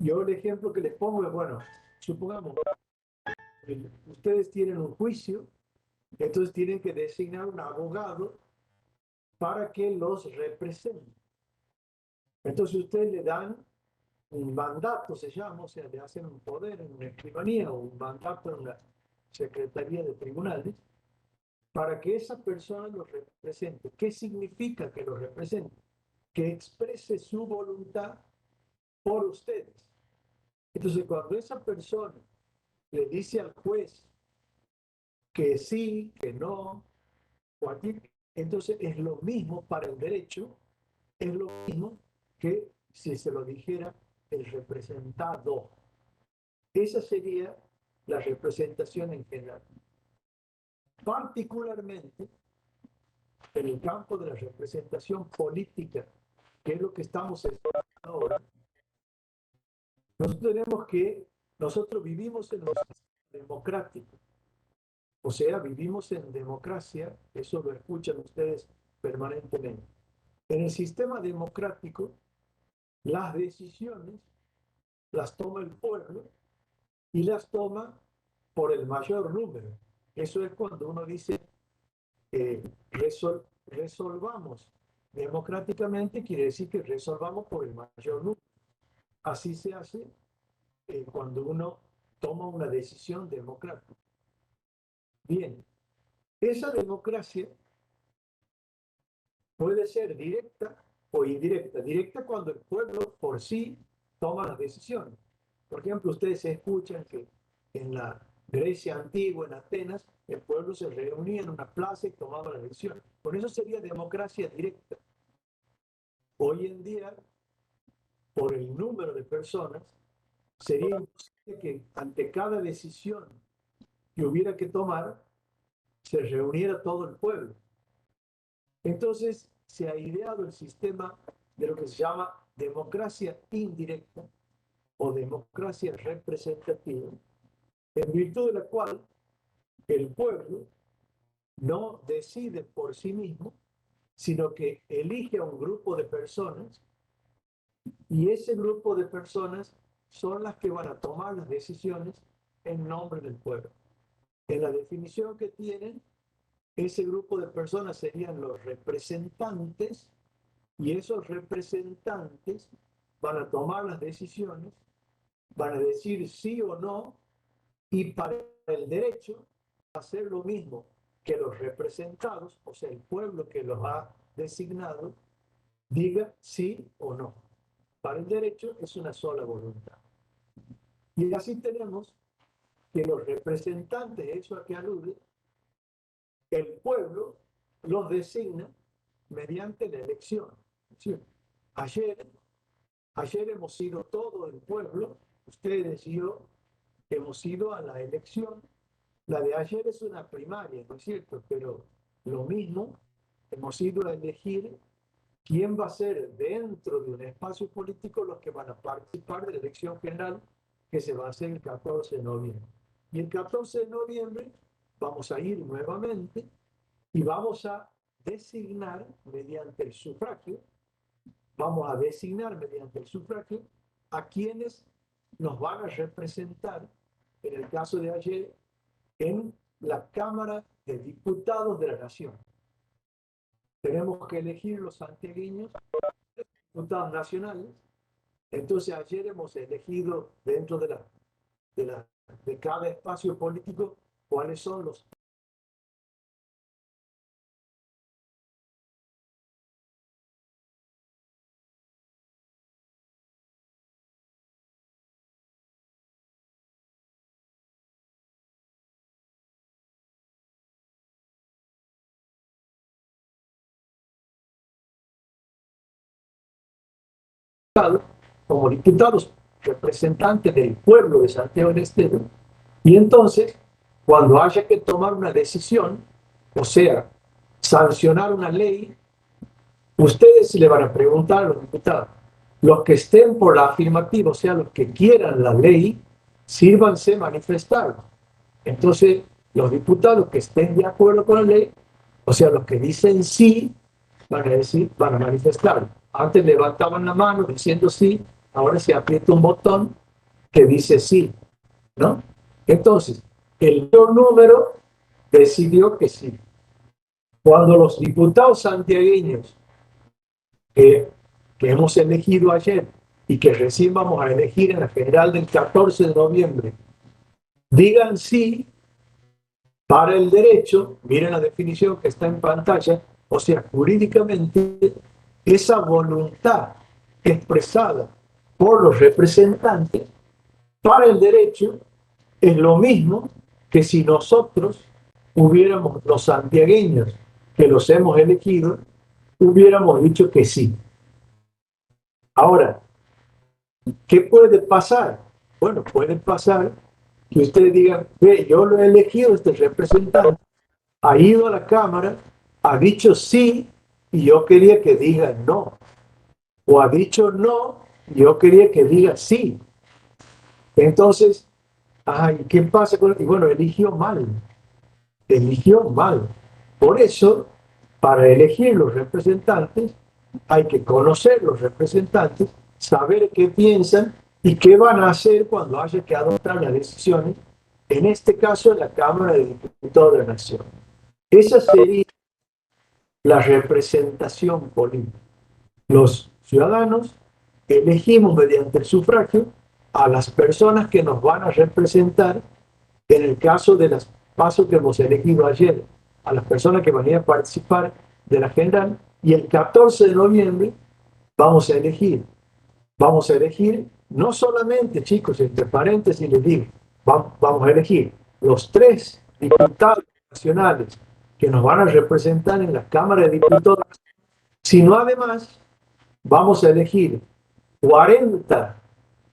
Yo el ejemplo que les pongo es, bueno, supongamos, ustedes tienen un juicio, entonces tienen que designar un abogado para que los represente. Entonces ustedes le dan un mandato, se llama, o sea, le hacen un poder en una escribanía o un mandato en la Secretaría de Tribunales para que esa persona los represente. ¿Qué significa que los represente? Que exprese su voluntad por ustedes. Entonces, cuando esa persona le dice al juez que sí, que no, cualquier, entonces es lo mismo para el derecho, es lo mismo que si se lo dijera el representado. Esa sería la representación en general. Particularmente en el campo de la representación política, que es lo que estamos estudiando ahora, nosotros vivimos en un sistema democrático, o sea, vivimos en democracia, eso lo escuchan ustedes permanentemente. En el sistema democrático, las decisiones las toma el pueblo y las toma por el mayor número. Eso es cuando uno dice resolvamos democráticamente, quiere decir que resolvamos por el mayor número. Así se hace cuando uno toma una decisión democrática. Bien, esa democracia puede ser directa o indirecta. Directa cuando el pueblo por sí toma las decisiones. Por ejemplo, ustedes escuchan que en la Grecia antigua, en Atenas, el pueblo se reunía en una plaza y tomaba las decisiones. Por eso sería democracia directa. Hoy en día, por el número de personas, sería imposible que ante cada decisión que hubiera que tomar, se reuniera todo el pueblo. Entonces, se ha ideado el sistema de lo que se llama democracia indirecta o democracia representativa, en virtud de la cual el pueblo no decide por sí mismo, sino que elige a un grupo de personas y ese grupo de personas son las que van a tomar las decisiones en nombre del pueblo. En la definición que tienen, ese grupo de personas serían los representantes y esos representantes van a tomar las decisiones, van a decir sí o no y para el derecho va a hacer lo mismo que los representados, o sea, el pueblo que los ha designado, diga sí o no. Para el derecho es una sola voluntad. Y así tenemos que los representantes, eso a que alude, el pueblo los designa mediante la elección. ¿Sí? Ayer, ayer hemos sido todo el pueblo, ustedes y yo, hemos ido a la elección. La de ayer es una primaria, ¿no es cierto? Pero lo mismo, hemos ido a elegir quién va a ser dentro de un espacio político los que van a participar de la elección general que se va a hacer el 14 de noviembre. Y el 14 de noviembre vamos a ir nuevamente y vamos a designar mediante el sufragio, a quienes nos van a representar, en el caso de ayer, en la Cámara de Diputados de la Nación. Tenemos que elegir los santiagueños, diputados nacionales. Entonces ayer hemos elegido dentro de cada espacio político cuáles son los como diputados representantes del pueblo de Santiago del Estero. Y entonces, cuando haya que tomar una decisión, o sea, sancionar una ley, ustedes le van a preguntar a los diputados, los que estén por la afirmativa, o sea, los que quieran la ley, sírvanse manifestar. Entonces, los diputados que estén de acuerdo con la ley, o sea, los que dicen sí, van a decir, van a manifestar. Antes levantaban la mano diciendo sí, ahora se aprieta un botón que dice sí, ¿no? Entonces, el mayor número decidió que sí. Cuando los diputados santiagueños que, que hemos elegido ayer y que recién vamos a elegir en la general del 14 de noviembre, digan sí para el derecho, miren la definición que está en pantalla, o sea, jurídicamente, esa voluntad expresada por los representantes para el derecho es lo mismo que si nosotros hubiéramos, los santiagueños que los hemos elegido, hubiéramos dicho que sí. Ahora, ¿qué puede pasar? Bueno, puede pasar que ustedes digan, ve, yo lo he elegido, este representante, ha ido a la Cámara, ha dicho sí, y yo quería que diga no. O ha dicho no, y yo quería que diga sí. Entonces, ay, ¿qué pasa con...? Y bueno, eligió mal, eligió mal. Por eso, para elegir los representantes, hay que conocer los representantes, saber qué piensan y qué van a hacer cuando haya que adoptar las decisiones, en este caso en la Cámara de Diputados de la Nación. Esa sería la representación política. Los ciudadanos elegimos mediante el sufragio a las personas que nos van a representar en el caso de los pasos que hemos elegido ayer, a las personas que van a participar de la general, y el 14 de noviembre vamos a elegir no solamente, chicos, entre paréntesis les digo, vamos a elegir los 3 diputados nacionales que nos van a representar en la Cámara de Diputados, sino además vamos a elegir 40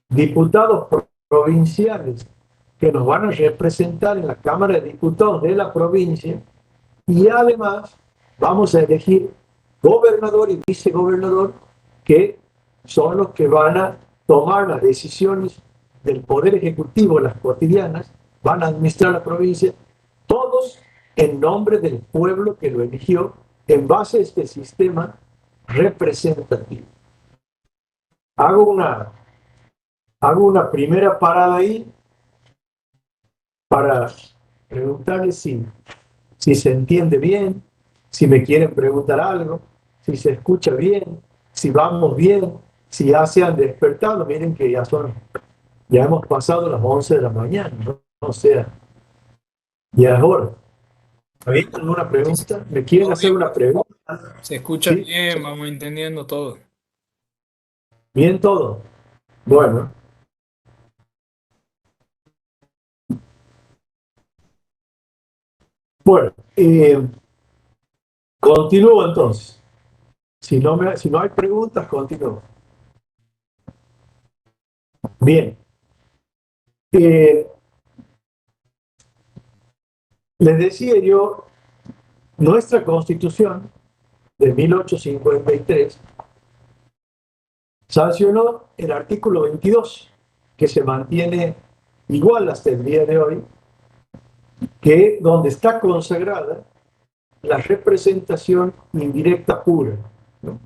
diputados provinciales que nos van a representar en la Cámara de Diputados de la provincia, y además vamos a elegir gobernador y vicegobernador, que son los que van a tomar las decisiones del Poder Ejecutivo, las cotidianas, van a administrar la provincia, todos en nombre del pueblo que lo eligió en base a este sistema representativo. Hago una, hago una primera parada ahí para preguntarles si se entiende bien, si me quieren preguntar algo, si se escucha bien, si vamos bien, si ya se han despertado. Miren que ya hemos pasado las 11 de la mañana, ¿no? O sea, ya es hora. ¿Hay alguna pregunta? ¿Me quieren Todo hacer bien, una pregunta? se escucha ¿Sí? bien, vamos entendiendo todo. ¿Bien todo? Bueno, bueno, continúo entonces. Si no hay preguntas, continúo. Bien. Eh, Les decía yo, nuestra Constitución de 1853 sancionó el artículo 22, que se mantiene igual hasta el día de hoy, que donde está consagrada la representación indirecta pura, ¿no?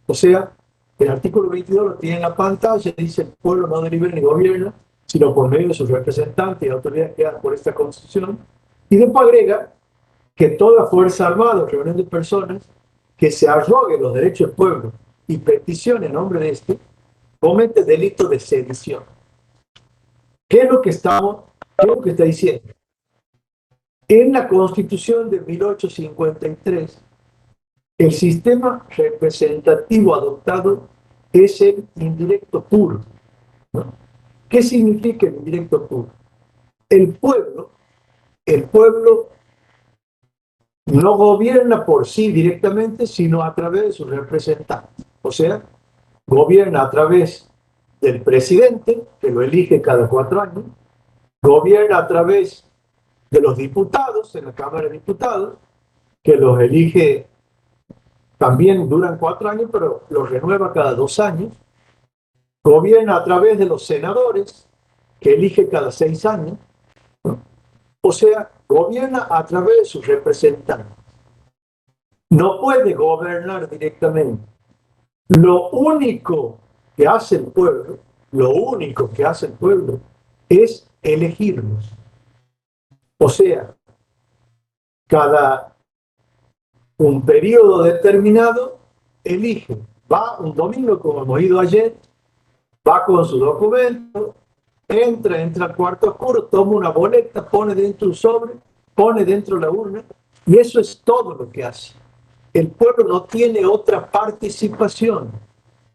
O sea, el artículo 22 lo tiene en la pantalla, dice: el pueblo no delibera ni gobierna, sino por medio de sus representantes y autoridades creadas por esta Constitución. Y después agrega que toda fuerza armada o reunión de personas que se arrogue los derechos del pueblo y peticione en nombre de este, comete delito de sedición. ¿Qué es lo que qué es lo que está diciendo? En la Constitución de 1853, el sistema representativo adoptado es el indirecto puro, ¿no? ¿Qué significa el indirecto puro? El pueblo, el pueblo no gobierna por sí directamente, sino a través de sus representantes. O sea, gobierna a través del presidente, que lo elige cada 4 años, gobierna a través de los diputados en la Cámara de Diputados, que los elige, también duran 4 años, pero los renueva cada 2 años, gobierna a través de los senadores, que elige cada 6 años, ¿no? O sea, gobierna a través de sus representantes. No puede gobernar directamente. Lo único que hace el pueblo, lo único que hace el pueblo, es elegirnos. O sea, cada un periodo determinado elige. Va un domingo, como hemos ido ayer, va con su documento, entra al cuarto oscuro, toma una boleta, pone dentro un sobre, pone dentro la urna, y eso es todo lo que hace. El pueblo no tiene otra participación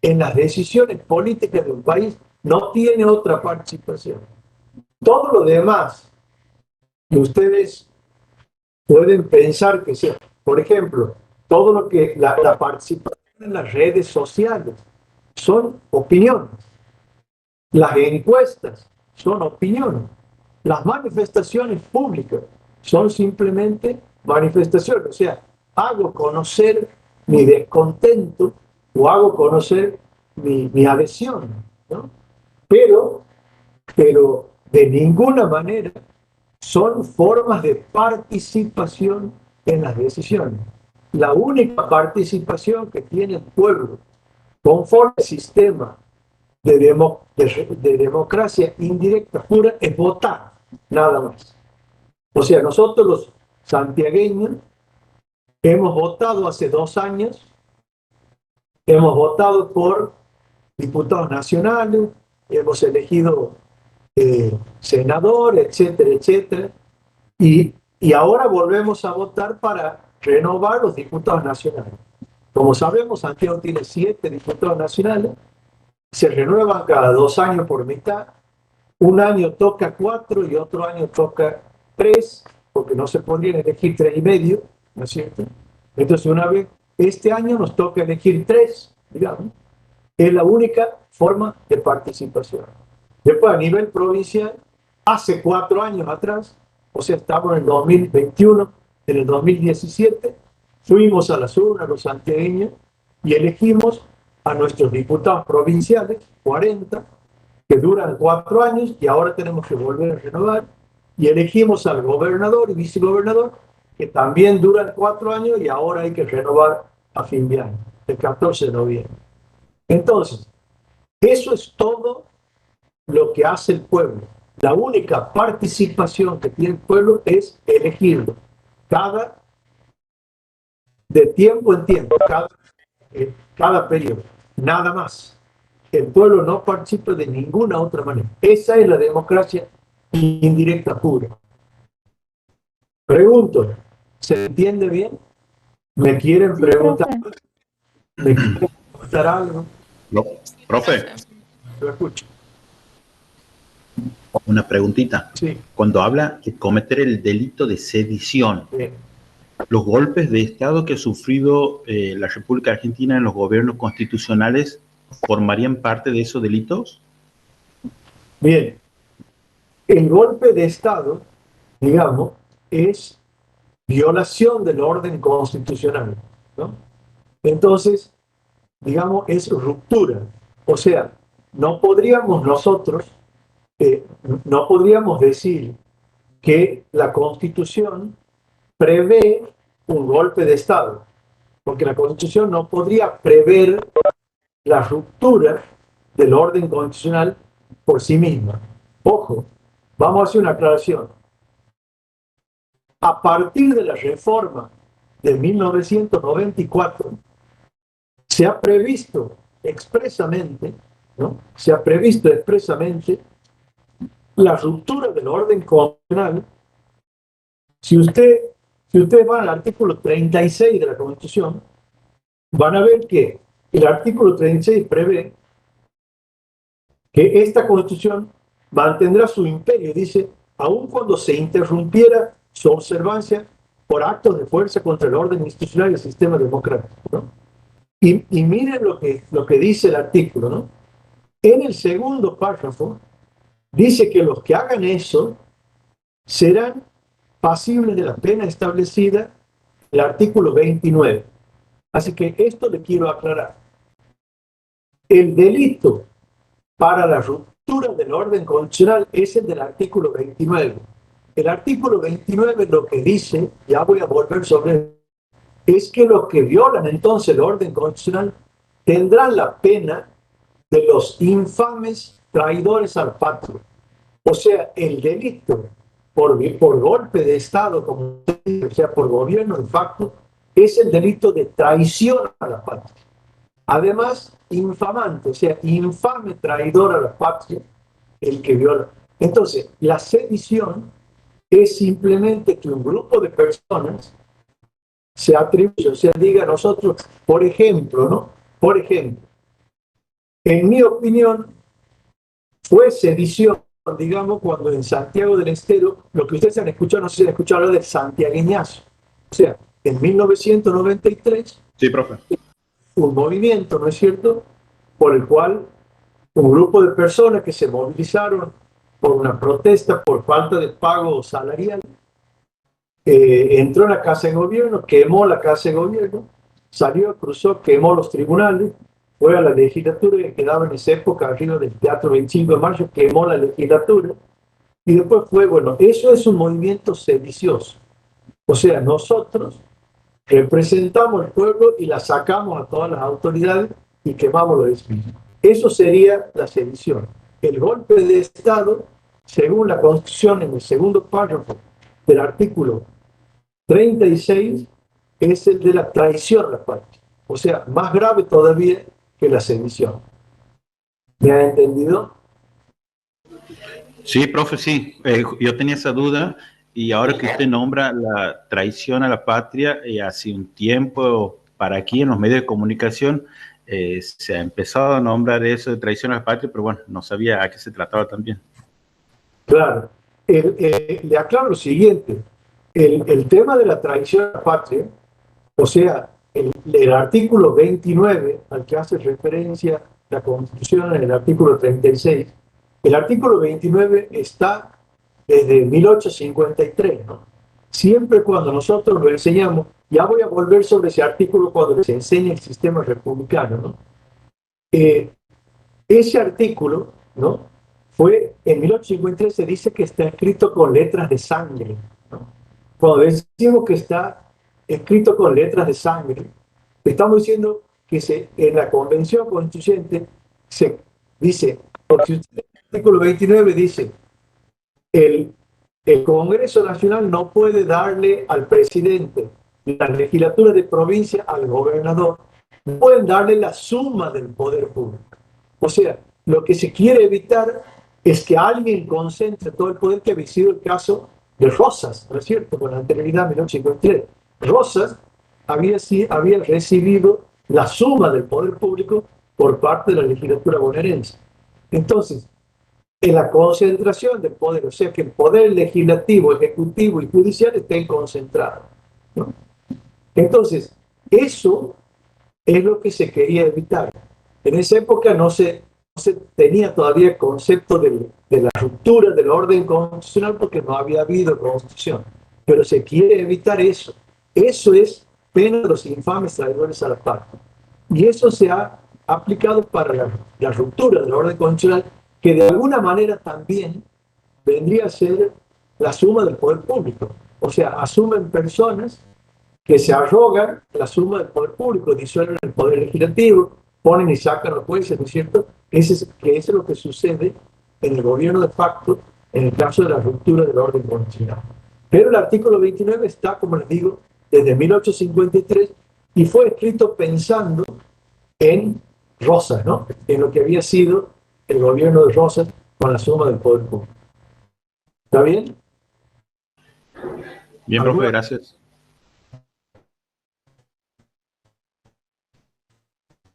en las decisiones políticas de un país, no tiene otra participación. Todo lo demás que ustedes pueden pensar que sea, por ejemplo, todo lo que la participación en las redes sociales son opiniones. Las encuestas son opiniones. Las manifestaciones públicas son simplemente manifestaciones. O sea, hago conocer mi descontento o hago conocer mi adhesión, ¿no? Pero, pero de ninguna manera son formas de participación en las decisiones. La única participación que tiene el pueblo conforme al sistema de democracia indirecta pura es votar, nada más. O sea, nosotros los santiagueños hemos votado hace 2 años, hemos votado por diputados nacionales, hemos elegido senadores, etcétera, etcétera, y ahora volvemos a votar para renovar los diputados nacionales. Como sabemos, Santiago tiene 7 diputados nacionales, se renuevan cada 2 años por mitad. Un año toca 4 y otro año toca 3, porque no se podrían elegir 3 y medio, ¿no es cierto? Entonces, una vez, este año nos toca elegir 3, digamos. Es la única forma de participación. Después, a nivel provincial, hace 4 años atrás, o sea, estamos en el 2021, en el 2017, fuimos a las urnas, los santiagueños, y elegimos a nuestros diputados provinciales, 40, que duran 4 años, y ahora tenemos que volver a renovar, y elegimos al gobernador y vicegobernador, que también duran 4 años, y ahora hay que renovar a fin de año, el 14 de noviembre. Entonces, eso es todo lo que hace el pueblo. La única participación que tiene el pueblo es elegirlo. De tiempo en tiempo, cada periodo. Nada más. El pueblo no participa de ninguna otra manera. Esa es la democracia indirecta pura. Pregunto, ¿se entiende bien? ¿Me quieren preguntar? ¿Me quieren preguntar algo? No, profe, Lo escucho. una preguntita. Sí. Cuando habla de cometer el delito de sedición, los golpes de Estado que ha sufrido la República Argentina en los gobiernos constitucionales formarían parte de esos delitos? Bien, el golpe de Estado, digamos, es violación del orden constitucional, ¿no? Entonces, digamos, es ruptura. O sea, no podríamos nosotros, no podríamos decir que la Constitución prevé un golpe de Estado, porque la Constitución no podría prever la ruptura del orden constitucional por sí misma. Ojo, vamos a hacer una aclaración. A partir de la reforma de 1994, se ha previsto expresamente, ¿no? Se ha previsto expresamente la ruptura del orden constitucional. Si ustedes van al artículo 36 de la Constitución, van a ver que el artículo 36 prevé que esta Constitución mantendrá su imperio, dice, aun cuando se interrumpiera su observancia por actos de fuerza contra el orden institucional y el sistema democrático, ¿no? Y miren lo que dice el artículo, ¿no? En el segundo párrafo dice que los que hagan eso serán pasibles de la pena establecida en el artículo 29. Así que esto le quiero aclarar. El delito para la ruptura del orden constitucional es el del artículo 29. El artículo 29 lo que dice, ya voy a volver sobre, es que los que violan entonces el orden constitucional tendrán la pena de los infames traidores al patria. O sea, el delito por golpe de Estado, como o sea, por gobierno de facto, es el delito de traición a la patria. Además, infamante, o sea, infame traidor a la patria, el que viola. Entonces, la sedición es simplemente que un grupo de personas se atribuye, o sea, diga nosotros, por ejemplo, ¿no? Por ejemplo, en mi opinión, fue sedición, digamos, cuando en Santiago del Estero, lo que ustedes han escuchado, no sé si han escuchado hablar del santiagueñazo. O sea, en 1993, Sí, profe. un movimiento, ¿no es cierto?, por el cual un grupo de personas que se movilizaron por una protesta por falta de pago salarial, entró en la Casa de Gobierno, quemó la Casa de Gobierno, salió, cruzó, quemó los tribunales, fue a la legislatura que quedaba en esa época arriba del Teatro 25 de Marzo, quemó la legislatura y después fue, bueno, eso es un movimiento sedicioso. O sea, nosotros representamos al pueblo y la sacamos a todas las autoridades y quemamos los edificios. Eso sería la sedición. El golpe de Estado, según la Constitución, en el segundo párrafo del artículo 36, es el de la traición a la patria. O sea, más grave todavía que la sedición. ¿Me ha entendido? Sí, profe, sí. Yo tenía esa duda y ahora que usted nombra la traición a la patria, hace un tiempo para aquí en los medios de comunicación se ha empezado a nombrar eso de traición a la patria, pero bueno, no sabía a qué se trataba también. Claro. Le aclaro lo siguiente. El tema de la traición a la patria, o sea, el artículo 29 al que hace referencia la Constitución en el artículo 36, el artículo 29 está desde 1853, ¿no? Siempre cuando nosotros lo enseñamos, ya voy a volver sobre ese artículo cuando se enseña el sistema republicano, ¿no? Ese artículo, ¿no?, fue en 1853, se dice que está escrito con letras de sangre, ¿no? Cuando decimos que está escrito con letras de sangre, estamos diciendo que en la Convención Constituyente se dice, porque el artículo 29 dice, el, el Congreso Nacional no puede darle al presidente, la legislatura de provincia al gobernador, no pueden darle la suma del poder público. O sea, lo que se quiere evitar es que alguien concentre todo el poder, que había sido el caso de Rosas, ¿no es cierto?, con anterioridad a 1953. Rosas había recibido la suma del poder público por parte de la legislatura bonaerense. Entonces, en la concentración del poder, o sea, que el poder legislativo, ejecutivo y judicial estén concentrados, ¿no? Entonces, eso es lo que se quería evitar. En esa época no se tenía todavía el concepto de la ruptura del orden constitucional porque no había habido constitución, pero se quiere evitar eso. Eso es pena de los infames traidores a la patria. Y eso se ha aplicado para la ruptura del orden constitucional, que de alguna manera también vendría a ser la suma del poder público. O sea, asumen personas que se arrogan la suma del poder público, disuelven el poder legislativo, ponen y sacan a los jueces, ¿no es cierto? Eso es lo que sucede en el gobierno de facto en el caso de la ruptura del orden constitucional. Pero el artículo 29 está, como les digo, desde 1853 y fue escrito pensando en Rosas, ¿no?, en lo que había sido el gobierno de Rosas con la suma del poder público. ¿Está bien? Bien, profe, gracias.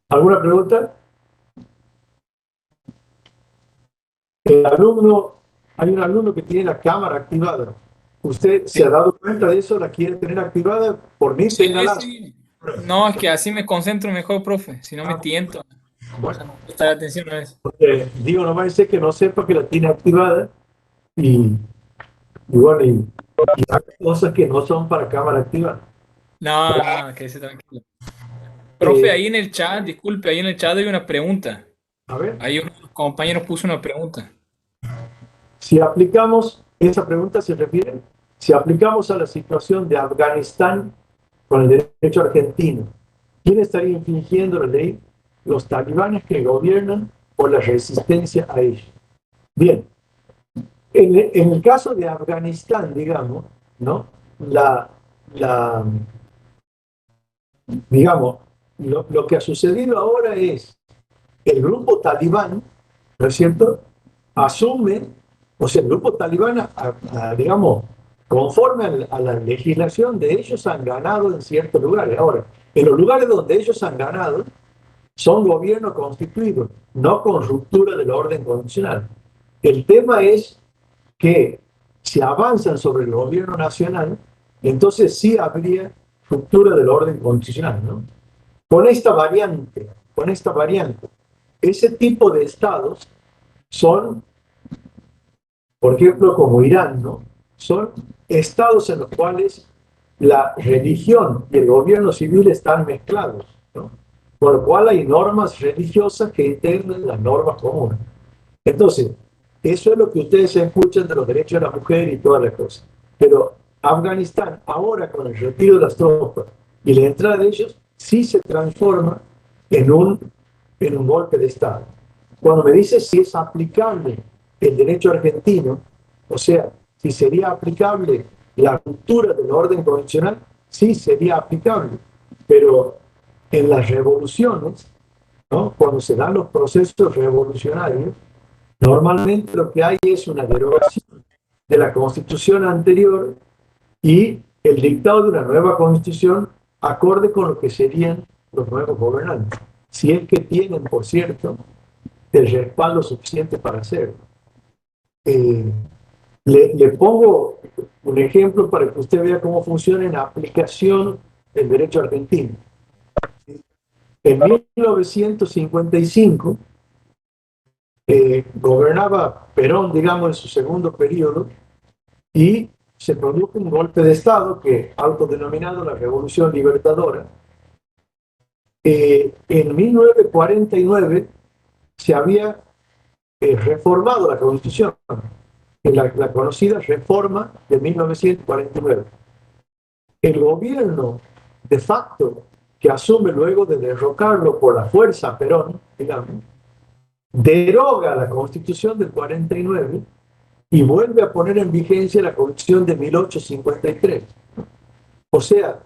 ¿Alguna pregunta? Hay un alumno que tiene la cámara activada. ¿Usted se ha dado cuenta de eso? ¿La quiere tener activada? Por mí, Sí, téngala. sí. No, es que así me concentro mejor, profe. Si no me tiento. Bueno, No prestar atención a eso. digo, no va a ser que no sepa que la tiene activada y bueno, y haga cosas que no son para cámara activada. No, no, quédese tranquilo. Profe, Eh, ahí en el chat, disculpe, ahí en el chat hay una pregunta. a ver, Ahí uno de los compañeros puso una pregunta. si aplicamos, esa pregunta se refiere, si aplicamos a la situación de Afganistán con el derecho argentino, ¿quién estaría infringiendo la ley? ¿Los talibanes que gobiernan o la resistencia a ella. Bien, en el caso de Afganistán, digamos, ¿no? La, digamos, lo que ha sucedido ahora es el grupo talibán, ¿no es cierto?, asume, o sea, el grupo talibán, digamos, conforme a la legislación de ellos, han ganado en ciertos lugares. Ahora, en los lugares donde ellos han ganado, son gobiernos constituidos, no con ruptura del orden constitucional. El tema es que si avanzan sobre el gobierno nacional, entonces sí habría ruptura del orden constitucional, ¿no? Con esta variante, ese tipo de estados son, por ejemplo, como Irán, ¿no? Son estados en los cuales la religión y el gobierno civil están mezclados, ¿no? Por lo cual hay normas religiosas que integran las normas comunes. Entonces, eso es lo que ustedes escuchan de los derechos de la mujer y todas las cosas. Pero Afganistán, ahora con el retiro de las tropas y la entrada de ellos, sí se transforma en un golpe de Estado. Cuando me dice si es aplicable el derecho argentino, o sea, si sería aplicable la ruptura del orden constitucional, sí sería aplicable. Pero en las revoluciones, ¿no?, cuando se dan los procesos revolucionarios, normalmente lo que hay es una derogación de la constitución anterior y el dictado de una nueva constitución acorde con lo que serían los nuevos gobernantes. Si es que tienen, por cierto, el respaldo suficiente para hacerlo. Le pongo un ejemplo para que usted vea cómo funciona en la aplicación del derecho argentino. En 1955, gobernaba Perón, digamos, en su segundo periodo, y se produjo un golpe de Estado que autodenominado la Revolución Libertadora. En 1949 se había reformado la Constitución, la conocida reforma de 1949. El gobierno de facto que asume luego de derrocarlo por la fuerza Perón, digamos, deroga la Constitución del 49 y vuelve a poner en vigencia la Constitución de 1853. O sea,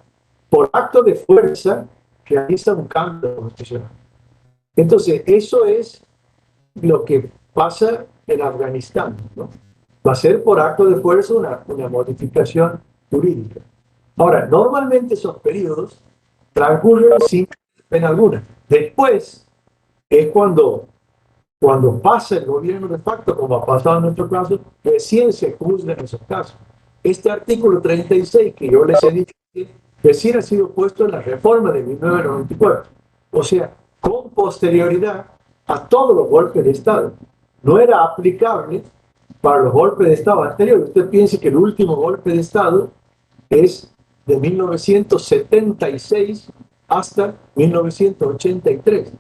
por acto de fuerza realiza un cambio constitucional. Entonces, eso es lo que pasa en Afganistán, ¿no? Va a ser por acto de fuerza una modificación jurídica. Ahora, normalmente esos periodos transcurren sin pena alguna. Después es cuando pasa el gobierno de facto, como ha pasado en nuestro caso, recién se juzgan esos casos. Este artículo 36 que yo les he dicho, recién ha sido puesto en la reforma de 1994. O sea, con posterioridad a todos los golpes de Estado. No era aplicable para los golpes de Estado anteriores. Usted piense que el último golpe de Estado es de 1976 hasta 1983.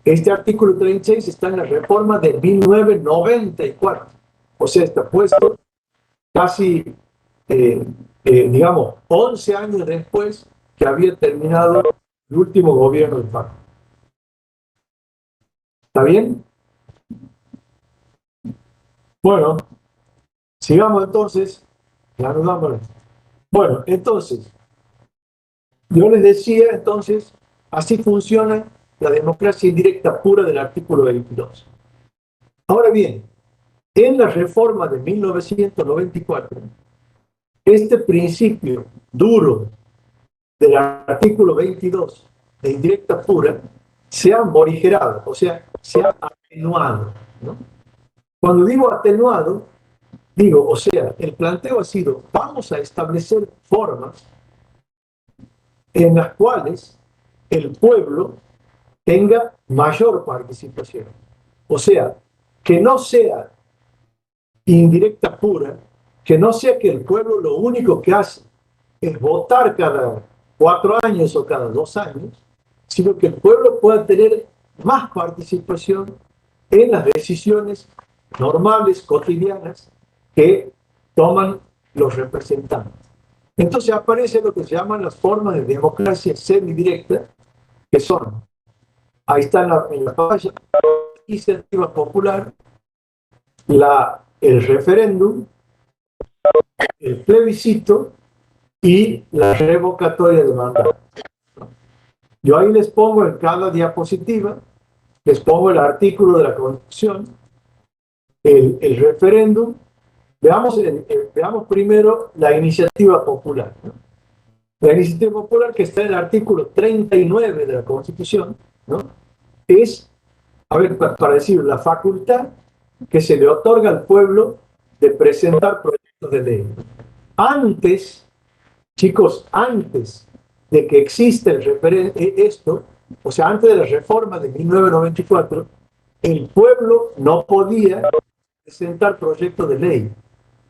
Este artículo 36 está en la reforma de 1994. O sea, está puesto casi, digamos, 11 años después que había terminado el último gobierno de facto. ¿Está bien? Bueno, sigamos entonces. Bueno, entonces, yo les decía entonces, así funciona la democracia indirecta pura del artículo 22. Ahora bien, en la reforma de 1994, este principio duro del artículo 22 de indirecta pura se ha morigerado, o sea, se ha atenuado, ¿no? Cuando digo atenuado, digo, o sea, el planteo ha sido, vamos a establecer formas en las cuales el pueblo tenga mayor participación. O sea, que no sea indirecta pura, que no sea que el pueblo lo único que hace es votar cada 4 años o cada 2 años, sino que el pueblo pueda tener más participación en las decisiones normales, cotidianas, que toman los representantes. Entonces aparece lo que se llaman las formas de democracia semidirecta, que son, ahí está en la pantalla, iniciativa popular, el referéndum, el plebiscito y la revocatoria de mandato. Yo ahí les pongo en cada diapositiva, les pongo el artículo de la Constitución, el referéndum. Veamos primero la iniciativa popular, ¿no? La iniciativa popular, que está en el artículo 39 de la Constitución, ¿no? Es, a ver, para decir, la facultad que se le otorga al pueblo de presentar proyectos de ley. Antes, chicos, antes de que exista esto, o sea, antes de la reforma de 1994, el pueblo no podía presentar proyectos de ley.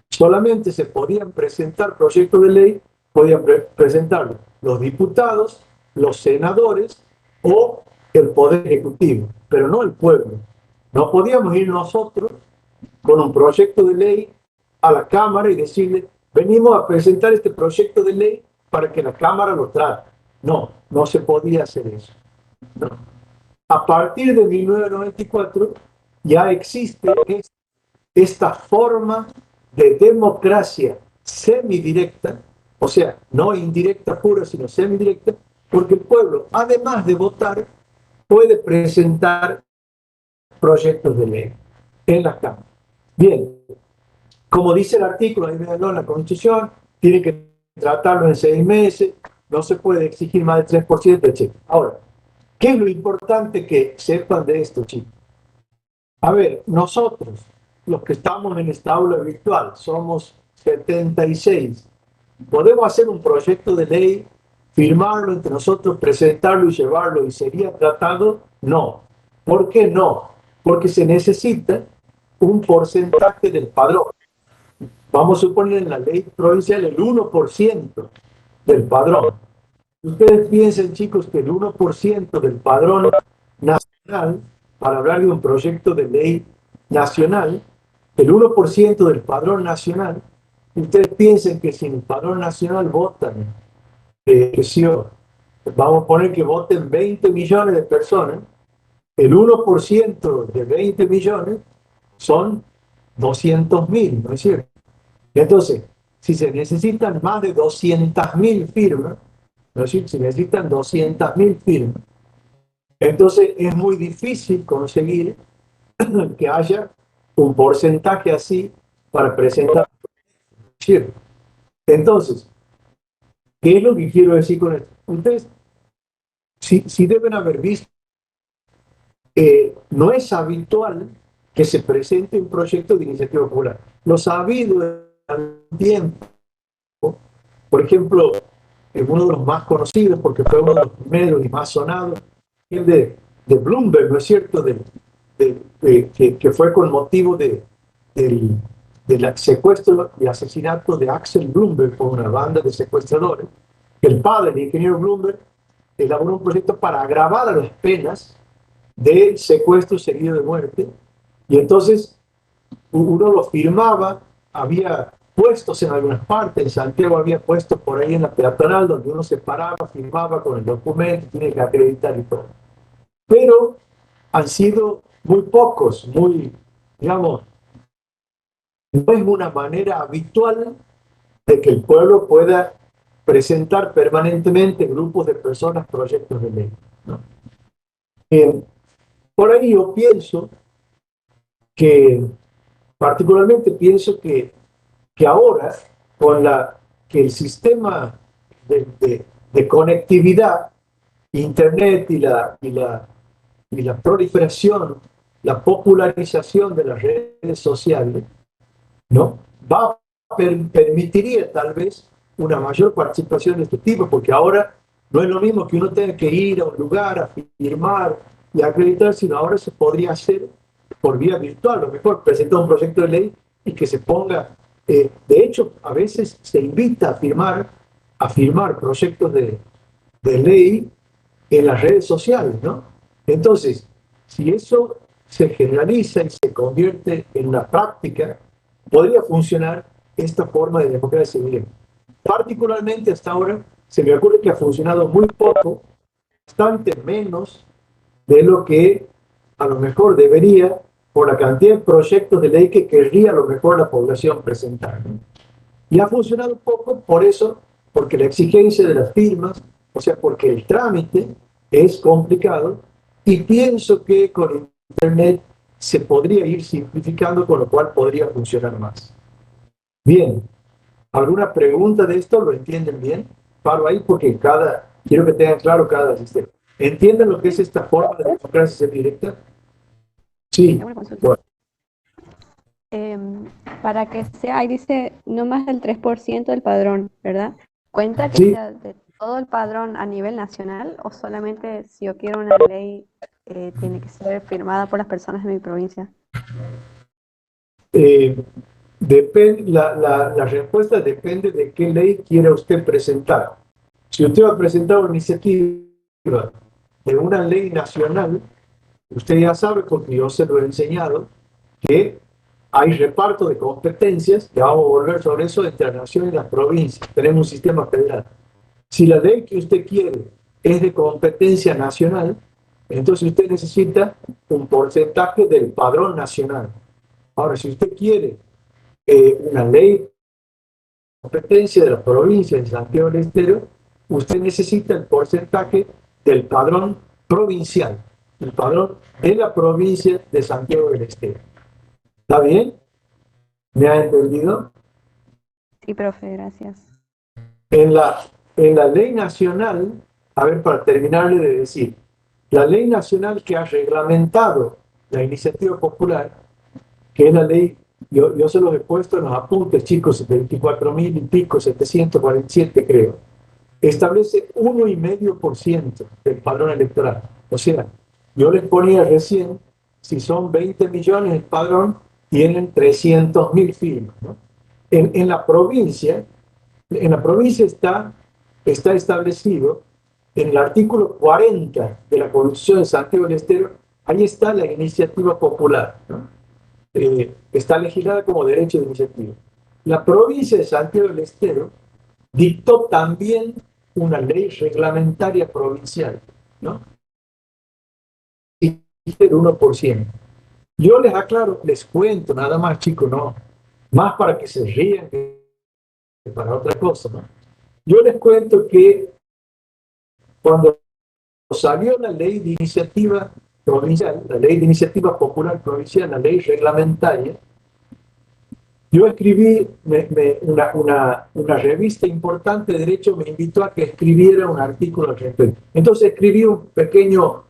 Solamente se podían presentar proyectos de ley, podían presentarlo los diputados, los senadores o el Poder Ejecutivo, pero no el pueblo. No podíamos ir nosotros con un proyecto de ley a la Cámara y decirle, venimos a presentar este proyecto de ley para que la Cámara lo trate. No, no se podía hacer eso. No. A partir de 1994 ya existe esta forma de democracia semidirecta, o sea, no indirecta pura, sino semidirecta, porque el pueblo, además de votar, puede presentar proyectos de ley en la Cámara. Bien, como dice el artículo, ahí en la Constitución, tiene que tratarlo en 6 meses, no se puede exigir más del 3%, etc. Ahora, ¿qué es lo importante que sepan de esto, chicos? A ver, nosotros, los que estamos en esta aula virtual, somos 76. ¿Podemos hacer un proyecto de ley, firmarlo entre nosotros, presentarlo y llevarlo y sería tratado? No. ¿Por qué no? Porque se necesita un porcentaje del padrón. Vamos a suponer en la ley provincial el 1% del padrón. Ustedes piensen, chicos, que el 1% del padrón nacional, para hablar de un proyecto de ley nacional, el 1% del padrón nacional, ustedes piensen que si en el padrón nacional votan, vamos a poner que voten 20 millones de personas, el 1% de 20 millones son 200.000, ¿no es cierto? Entonces, si se necesitan más de 200.000 firmas, ¿no es cierto? Si necesitan 200.000 firmas, entonces es muy difícil conseguir que haya un porcentaje así para presentar. ¿Cierto? Entonces, ¿qué es lo que quiero decir con esto? Ustedes sí deben haber visto que no es habitual que se presente un proyecto de iniciativa popular. Los ha habido en algún tiempo. Por ejemplo, uno de los más conocidos, porque fue uno de los primeros y más sonados, el de Bloomberg, ¿no es cierto? Que fue con motivo del secuestro y asesinato de Axel Bloomberg por una banda de secuestradores. El padre, el ingeniero Bloomberg, elaboró un proyecto para agravar las penas de secuestro seguido de muerte, y entonces uno lo firmaba, había puestos en algunas partes, en Santiago había puestos por ahí en la peatonal donde uno se paraba, firmaba con el documento, tiene que acreditar y todo. Pero han sido muy pocos, digamos, no es una manera habitual de que el pueblo pueda presentar permanentemente grupos de personas proyectos de ley, ¿no? Por ahí yo pienso particularmente pienso que ahora, que el sistema de conectividad, Internet y la proliferación, la popularización de las redes sociales, ¿no? Permitiría tal vez una mayor participación de este tipo, porque ahora no es lo mismo que uno tenga que ir a un lugar a firmar y acreditar, sino ahora se podría hacer por vía virtual, lo mejor presentar un proyecto de ley y que se ponga, de hecho, a veces se invita a firmar proyectos de ley en las redes sociales, ¿no? Entonces, si eso se generaliza y se convierte en una práctica, podría funcionar esta forma de democracia directa. Particularmente hasta ahora, se me ocurre que ha funcionado muy poco, bastante menos de lo que a lo mejor debería, por la cantidad de proyectos de ley que querría a lo mejor la población presentar. Y ha funcionado un poco por eso, porque la exigencia de las firmas, o sea, porque el trámite es complicado, y pienso que con Internet se podría ir simplificando, con lo cual podría funcionar más. Bien, ¿alguna pregunta de esto? ¿Lo entienden bien? Paro ahí porque quiero que tengan claro cada sistema. ¿Entienden lo que es esta forma de democracia directa? Sí. Una consulta. Bueno. Para que sea, ahí dice no más del 3% del padrón, ¿verdad? ¿Cuenta que Sí. sea de todo el padrón a nivel nacional o solamente si yo quiero una ley tiene que ser firmada por las personas de mi provincia? La respuesta depende de qué ley quiera usted presentar. Si usted va a presentar una iniciativa de una ley nacional, usted ya sabe, porque yo se lo he enseñado, que hay reparto de competencias, que vamos a volver sobre eso, entre la nación y las provincias. Tenemos un sistema federal. Si la ley que usted quiere es de competencia nacional, entonces usted necesita un porcentaje del padrón nacional. Ahora, si usted quiere una ley de competencia de la provincia de Santiago del Estero, usted necesita el porcentaje del padrón provincial, el padrón de la provincia de Santiago del Estero. ¿Está bien? ¿Me ha entendido? Sí, profe, gracias. En la ley nacional, a ver, para terminarle de decir, la ley nacional que ha reglamentado la iniciativa popular, que es la ley, yo se los he puesto en los apuntes, chicos, 24.000 y pico, 747 creo, establece 1,5% del padrón electoral. O sea, yo les ponía recién, si son 20 millones el padrón, tienen 300.000 firmas, ¿no? En la provincia está establecido en el artículo 40 de la Constitución de Santiago del Estero, ahí está la iniciativa popular, ¿no? Está legislada como derecho de iniciativa. La provincia de Santiago del Estero dictó también una ley reglamentaria provincial, ¿no? Y el 1%. Yo les aclaro, les cuento nada más, chicos, no, más para que se rían que para otra cosa, ¿no? Yo les cuento que cuando salió la ley de iniciativa provincial, la ley de iniciativa popular provincial, la ley reglamentaria, yo escribí, una revista importante de Derecho me invitó a que escribiera un artículo al respecto. Entonces escribí un pequeño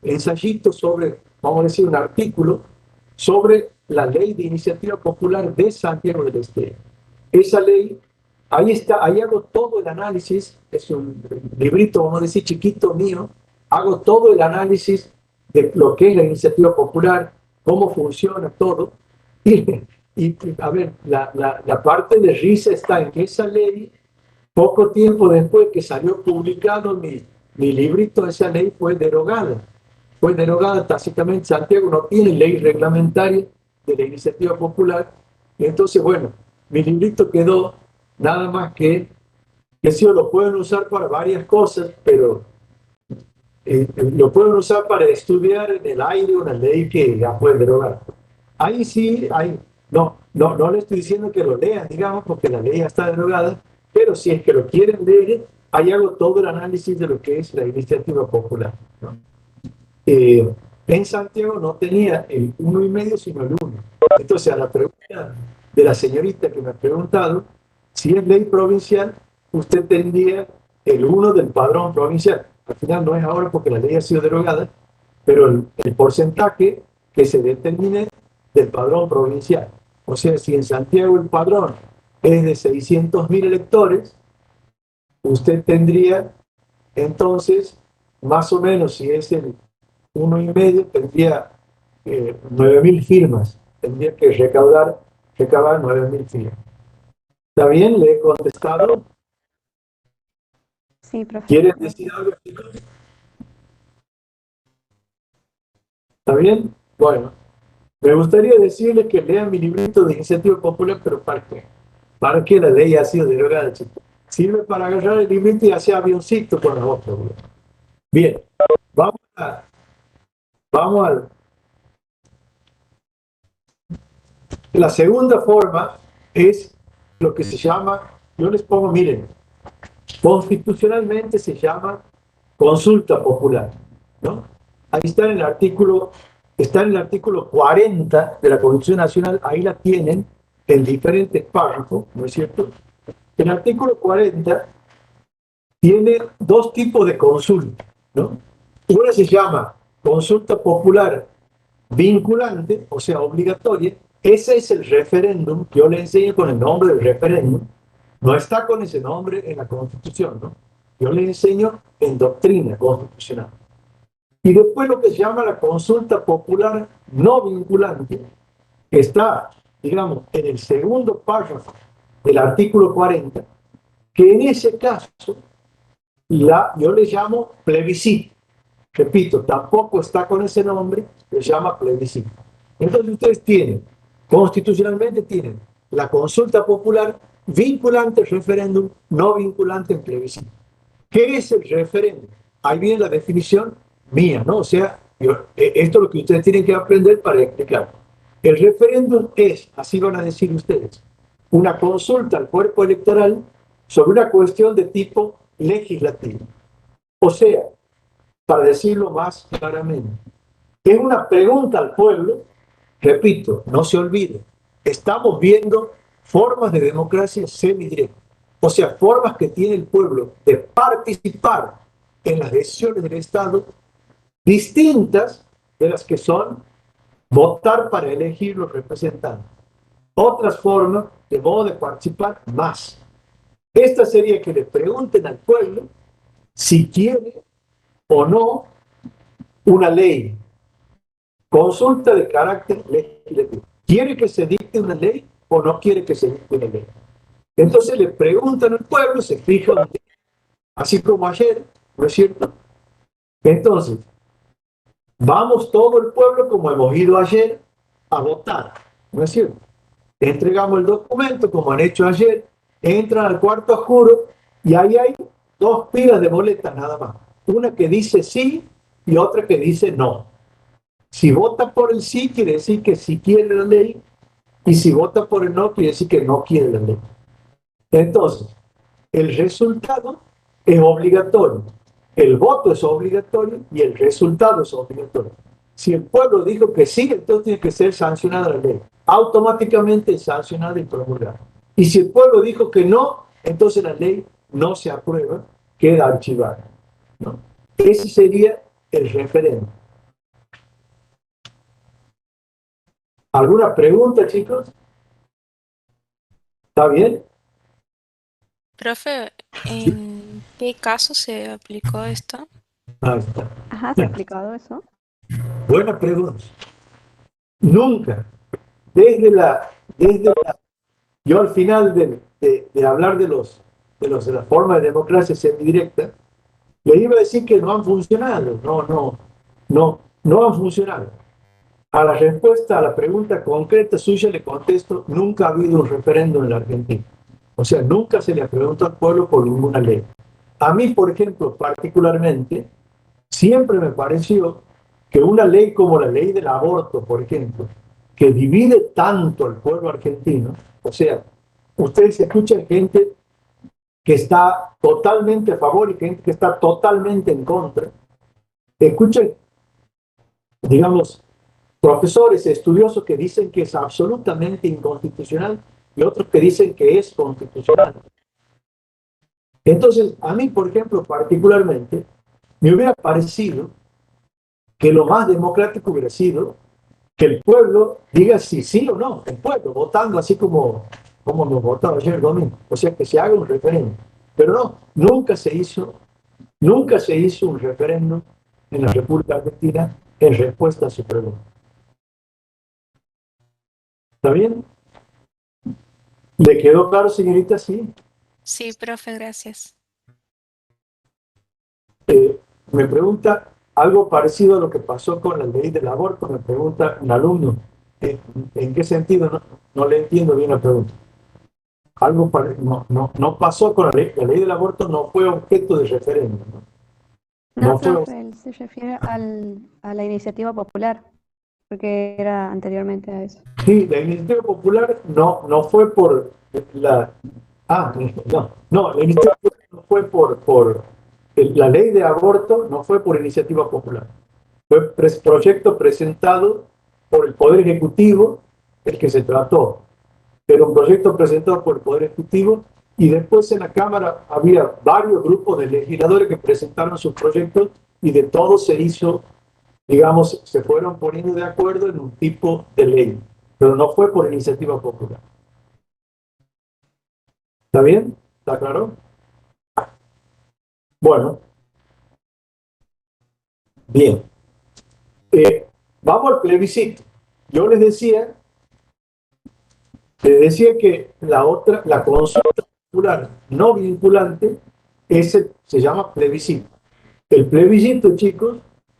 ensayito sobre, vamos a decir, un artículo sobre la ley de iniciativa popular de Santiago del Estero. Esa ley, ahí está, ahí hago todo el análisis, es un librito, vamos a decir, chiquito mío, hago todo el análisis de lo que es la iniciativa popular, cómo funciona todo. Y a ver, la parte de risa está en que esa ley, poco tiempo después que salió publicado mi librito, esa ley fue derogada. Fue derogada tácitamente. Santiago no tiene ley reglamentaria de la iniciativa popular. Y entonces, bueno, mi librito quedó nada más que sí, lo pueden usar para varias cosas, pero lo pueden usar para estudiar en el aire una ley que ya fue derogada. Ahí sí, no le estoy diciendo que lo lean, digamos, porque la ley ya está derogada, pero si es que lo quieren leer, ahí hago todo el análisis de lo que es la iniciativa popular, ¿no? En Santiago no tenía el 1,5, sino el 1. Entonces, a la pregunta de la señorita que me ha preguntado, si es ley provincial, usted tendría el 1 del padrón provincial. Al final no es ahora porque la ley ha sido derogada, pero el porcentaje que se determine del padrón provincial. O sea, si en Santiago el padrón es de 600.000 electores, usted tendría entonces, más o menos, si es el 1,5, tendría 9.000 firmas. Tendría que recabar 9.000 firmas. ¿Está bien? ¿Le he contestado? Sí, profe. ¿Quieren decir algo, chicos? ¿Está bien? Bueno, me gustaría decirles que lean mi librito de iniciativa popular, pero ¿para qué? ¿Para qué la ley ha sido derogada, chicos? Sirve para agarrar el librito y hacer avioncito con la otra. Bien, vamos La segunda forma es lo que se llama, yo les pongo, miren, constitucionalmente se llama consulta popular, ¿no? Ahí está en el artículo 40 de la Constitución Nacional, ahí la tienen en diferentes párrafos, ¿no es cierto? El artículo 40 tiene dos tipos de consulta, ¿no? Una se llama consulta popular vinculante, o sea, obligatoria. Ese es el referéndum, yo le enseño con el nombre del referéndum, no está con ese nombre en la Constitución, ¿no? Yo le enseño en doctrina constitucional. Y después lo que se llama la consulta popular no vinculante, que está, digamos, en el segundo párrafo del artículo 40, que en ese caso yo le llamo plebiscito. Repito, tampoco está con ese nombre, se llama plebiscito. Entonces ustedes tienen, constitucionalmente tienen la consulta popular vinculante, referéndum, no vinculante en plebiscito. ¿Qué es el referéndum? Ahí viene la definición mía, ¿no? O sea, esto es lo que ustedes tienen que aprender para explicar. El referéndum es, así van a decir ustedes, una consulta al cuerpo electoral sobre una cuestión de tipo legislativo. O sea, para decirlo más claramente, es una pregunta al pueblo, repito, no se olvide, estamos viendo formas de democracia semidirecta, o sea, formas que tiene el pueblo de participar en las decisiones del Estado distintas de las que son votar para elegir los representantes. Otras formas de modo de participar más. Esta sería que le pregunten al pueblo si quiere o no una ley. Consulta de carácter legislativo. ¿Quiere que se dicte una ley o no quiere que se dicte una ley? Entonces le preguntan al pueblo, se fijan, así como ayer, ¿no es cierto? Entonces, vamos todo el pueblo, como hemos ido ayer, a votar, ¿no es cierto? Entregamos el documento, como han hecho ayer, entran al cuarto oscuro y ahí hay dos pilas de boletas nada más. Una que dice sí y otra que dice no. Si vota por el sí, quiere decir que sí quiere la ley, y si vota por el no, quiere decir que no quiere la ley. Entonces, el resultado es obligatorio. El voto es obligatorio y el resultado es obligatorio. Si el pueblo dijo que sí, entonces tiene que ser sancionada la ley. Automáticamente sancionada y promulgada. Y si el pueblo dijo que no, entonces la ley no se aprueba, queda archivada, ¿no? Ese sería el referéndum. ¿Alguna pregunta, chicos? ¿Está bien? Profe, ¿en qué caso se aplicó esto? Ahí está. Ajá, ¿se ha explicado eso? Buena pregunta. Nunca, desde la yo al final de hablar de la forma de democracia semidirecta, le iba a decir que no han funcionado, no han funcionado. A la respuesta a la pregunta concreta suya le contesto, nunca ha habido un referéndum en la Argentina. O sea, nunca se le preguntado al pueblo por ninguna ley. A mí, por ejemplo, particularmente, siempre me pareció que una ley como la ley del aborto, por ejemplo, que divide tanto al pueblo argentino, o sea, ustedes escuchan gente que está totalmente a favor y gente que está totalmente en contra. Escuchan, digamos, profesores, estudiosos que dicen que es absolutamente inconstitucional y otros que dicen que es constitucional. Entonces, a mí, por ejemplo, particularmente, me hubiera parecido que lo más democrático hubiera sido que el pueblo diga si sí o no, el pueblo, votando así como nos votaba ayer domingo, o sea, que se haga un referéndum. Pero no, nunca se hizo un referéndum en la República Argentina en respuesta a su pregunta. ¿Está bien? ¿Le quedó claro, señorita? Sí. Sí, profe, gracias. Me pregunta algo parecido a lo que pasó con la ley del aborto. Me pregunta un alumno. ¿En qué sentido? No le entiendo bien la pregunta. Algo no pasó con la ley del aborto, no fue objeto de referéndum, ¿no? No, No fue, profe, él se refiere a la iniciativa popular. porque era anteriormente a eso. Sí, la iniciativa popular no fue por la... no, la iniciativa popular no fue la ley de aborto no fue por iniciativa popular. Fue proyecto presentado por el Poder Ejecutivo, el que se trató. Era un proyecto presentado por el Poder Ejecutivo y después en la Cámara había varios grupos de legisladores que presentaron sus proyectos y de todo se hizo, digamos, se fueron poniendo de acuerdo en un tipo de ley, pero no fue por iniciativa popular. ¿Está bien? ¿Está claro? Bueno, bien. Vamos al plebiscito. Yo les decía que la consulta popular no vinculante, se llama plebiscito. El plebiscito, chicos,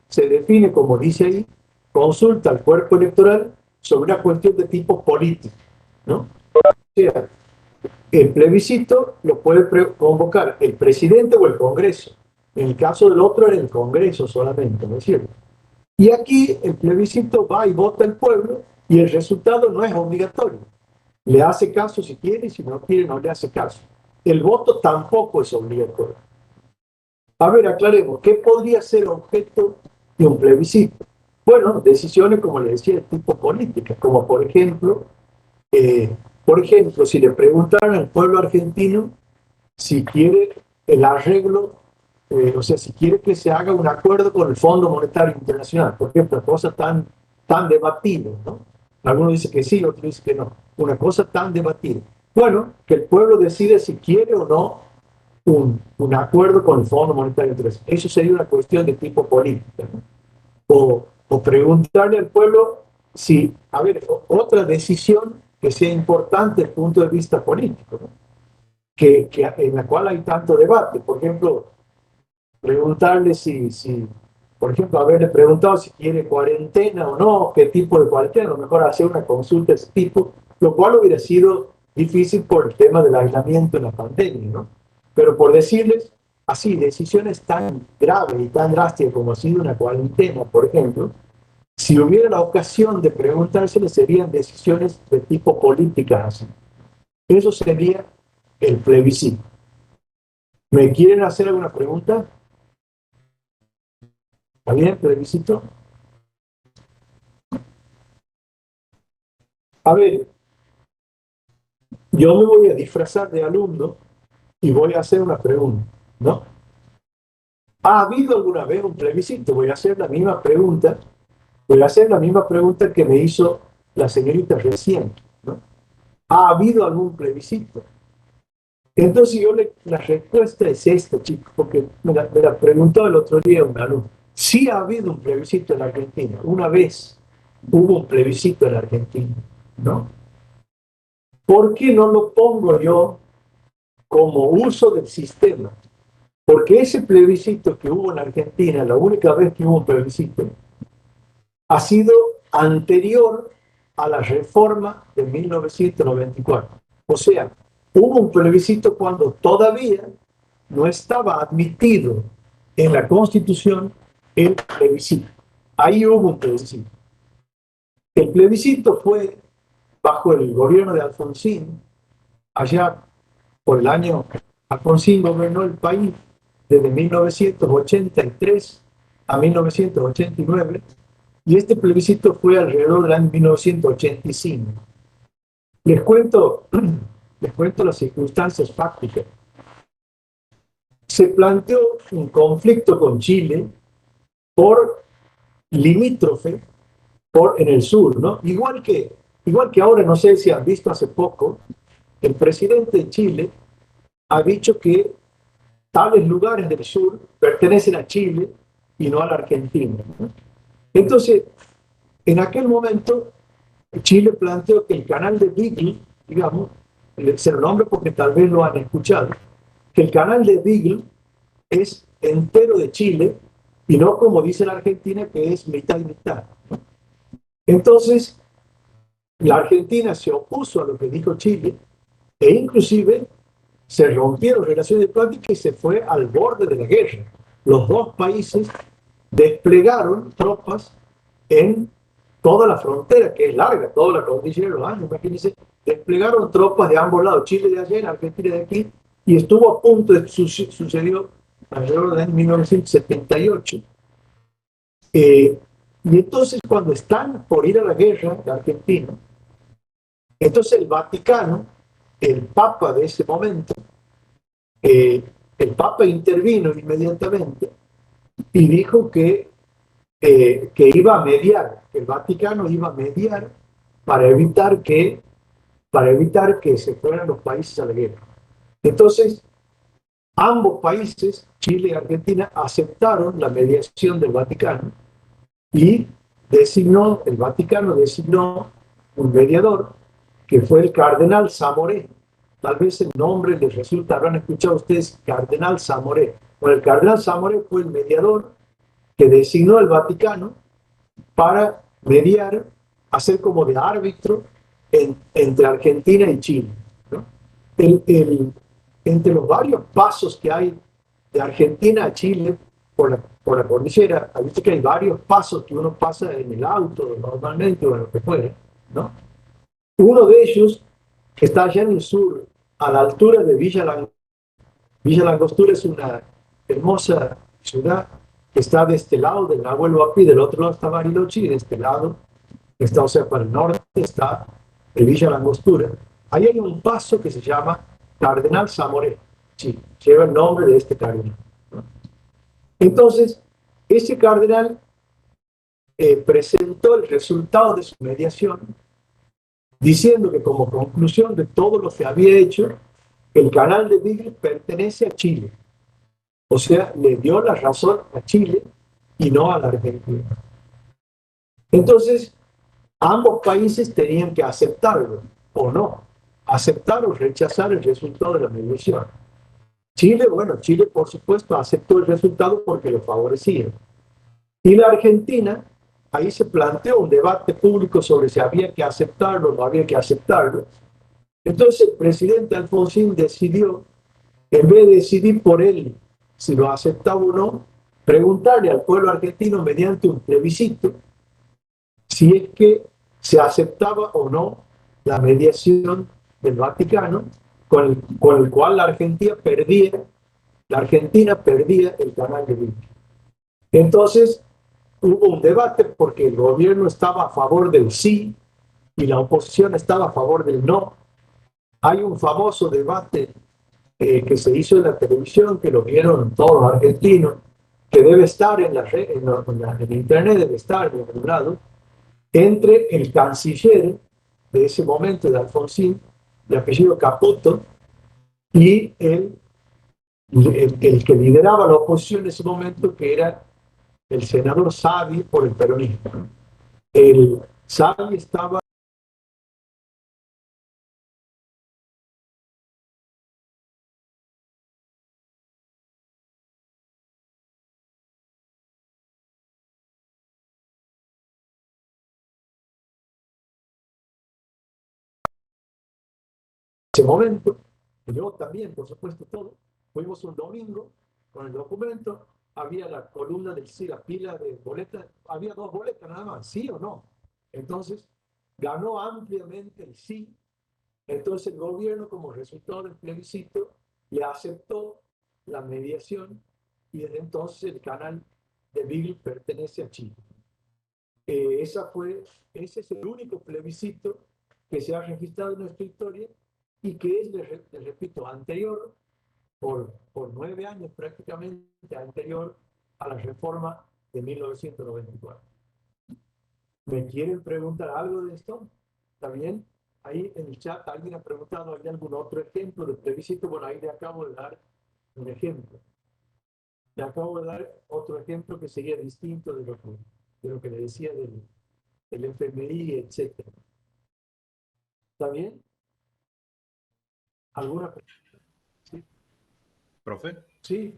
se define, como dice ahí, consulta al cuerpo electoral sobre una cuestión de tipo político, ¿no? O sea, el plebiscito lo puede convocar el presidente o el Congreso. En el caso del otro era el Congreso solamente, ¿no es cierto? Y aquí el plebiscito va y vota el pueblo y el resultado no es obligatorio. Le hace caso si quiere y si no quiere no le hace caso. El voto tampoco es obligatorio. A ver, aclaremos, ¿qué podría ser objeto de un plebiscito? Bueno, decisiones, como les decía, de tipo política, como por ejemplo, si le preguntaran al pueblo argentino si quiere el arreglo, o sea, si quiere que se haga un acuerdo con el Fondo Monetario Internacional, por ejemplo, una cosa tan debatida, ¿no? Algunos dicen que sí, otros dicen que no. Una cosa tan debatida. Bueno, que el pueblo decide si quiere o no un acuerdo con el Fondo Monetario Internacional. Eso sería una cuestión de tipo política, ¿no? O preguntarle al pueblo si, a ver, otra decisión que sea importante desde el punto de vista político, ¿no? En la cual hay tanto debate. Por ejemplo, preguntarle por ejemplo, haberle preguntado si quiere cuarentena o no, qué tipo de cuarentena, a lo mejor hacer una consulta de ese tipo, lo cual hubiera sido difícil por el tema del aislamiento en la pandemia, ¿no? Pero por decirles así, decisiones tan graves y tan drásticas como ha sido una cuarentena, por ejemplo, si hubiera la ocasión de preguntárselo, serían decisiones de tipo política así. Eso sería el plebiscito. ¿Me quieren hacer alguna pregunta? ¿Está bien, plebiscito? A ver, yo me voy a disfrazar de alumno y voy a hacer una pregunta, ¿no? ¿Ha habido alguna vez un plebiscito? Voy a hacer la misma pregunta que me hizo la señorita recién, ¿no? ¿Ha habido algún plebiscito? Entonces la respuesta es esta, chicos, porque me la preguntó el otro día un alumno. Sí ha habido un plebiscito en la Argentina. Una vez hubo un plebiscito en la Argentina, ¿no? ¿Por qué no lo pongo yo como uso del sistema? Porque ese plebiscito que hubo en la Argentina, la única vez que hubo un plebiscito, ha sido anterior a la reforma de 1994. O sea, hubo un plebiscito cuando todavía no estaba admitido en la Constitución el plebiscito. Ahí hubo un plebiscito. El plebiscito fue bajo el gobierno de Alfonsín, allá por el año, Alfonsín gobernó el país desde 1983 a 1989, y este plebiscito fue alrededor del año 1985. Les cuento las circunstancias fácticas. Se planteó un conflicto con Chile por limítrofe en el sur, ¿no? Igual que ahora, no sé si han visto hace poco, el presidente de Chile ha dicho que tales lugares del sur pertenecen a Chile y no a la Argentina, ¿no? Entonces, en aquel momento, Chile planteó que el canal de Beagle, digamos, se lo nombro porque tal vez lo han escuchado, que el canal de Beagle es entero de Chile y no como dice la Argentina, que es mitad y mitad, ¿no? Entonces, la Argentina se opuso a lo que dijo Chile e inclusive se rompieron relaciones diplomáticas y se fue al borde de la guerra. Los dos países desplegaron tropas en toda la frontera, que es larga, toda la cordillera de los Andes. Imagínense, desplegaron tropas de ambos lados, Chile de allá, Argentina de aquí, y estuvo a punto de sucedió alrededor de 1978. Y entonces, cuando están por ir a la guerra de Argentina, entonces el Vaticano, el Papa de ese momento, el Papa intervino inmediatamente y dijo que iba a mediar, que el Vaticano iba a mediar para evitar que se fueran los países a la guerra. Entonces, ambos países, Chile y Argentina, aceptaron la mediación del Vaticano y el Vaticano designó un mediador que fue el cardenal Zamoré. Tal vez el nombre les resulta, habrán escuchado ustedes, cardenal Zamoré. Bueno, el cardenal Zamoré fue el mediador que designó el Vaticano para mediar, hacer como de árbitro entre Argentina y Chile, ¿no? Entre los varios pasos que hay de Argentina a Chile por la cordillera, ha visto que hay varios pasos que uno pasa en el auto normalmente o en lo que fuere, ¿no? Uno de ellos que está allá en el sur, a la altura de Villa Langostura. Villa Langostura es una hermosa ciudad que está de este lado del Nahuel Huapi, del otro lado está Bariloche, y de este lado está, o sea, para el norte está el Villa Langostura. Ahí hay un paso que se llama Cardenal Zamoré. Sí, lleva el nombre de este cardenal, ¿no? Entonces, ese cardenal presentó el resultado de su mediación diciendo que como conclusión de todo lo que había hecho, el canal de Beagle pertenece a Chile. O sea, le dio la razón a Chile y no a la Argentina. Entonces, ambos países tenían que aceptarlo o no, aceptar o rechazar el resultado de la mediación. Chile, bueno, Chile por supuesto aceptó el resultado porque lo favorecía. Y la Argentina, ahí se planteó un debate público sobre si había que aceptarlo o no había que aceptarlo. Entonces el presidente Alfonsín decidió, en vez de decidir por él si lo aceptaba o no, preguntarle al pueblo argentino mediante un plebiscito si es que se aceptaba o no la mediación del Vaticano, con el cual la Argentina perdía el canal de Beagle. Entonces hubo un debate porque el gobierno estaba a favor del sí y la oposición estaba a favor del no. Hay un famoso debate que se hizo en la televisión, que lo vieron todos los argentinos, que debe estar en internet, debe estar en algún lado, entre el canciller de ese momento de Alfonsín, de apellido Caputo, y el que lideraba la oposición en ese momento, que era el senador Savi por el peronismo. El Savi estaba en ese momento, yo también, por supuesto, todo. Fuimos un domingo con el documento, había la columna del sí, la pila de boletas, había dos boletas nada más, sí o no. Entonces, ganó ampliamente el sí. Entonces, el gobierno, como resultado del plebiscito, le aceptó la mediación y desde entonces el canal de Beagle pertenece a Chile. Ese es el único plebiscito que se ha registrado en nuestra historia y que es, les repito, anterior, por 9 años prácticamente, anterior a la reforma de 1994. ¿Me quieren preguntar algo de esto? ¿Está bien? Ahí en el chat alguien ha preguntado, ¿hay algún otro ejemplo de plebiscito? Bueno, ahí le acabo de dar un ejemplo. Le acabo de dar otro ejemplo que sería distinto de lo que le decía del FMI, etcétera. ¿Está bien? ¿Alguna pregunta? ¿Sí? Profe, Sí.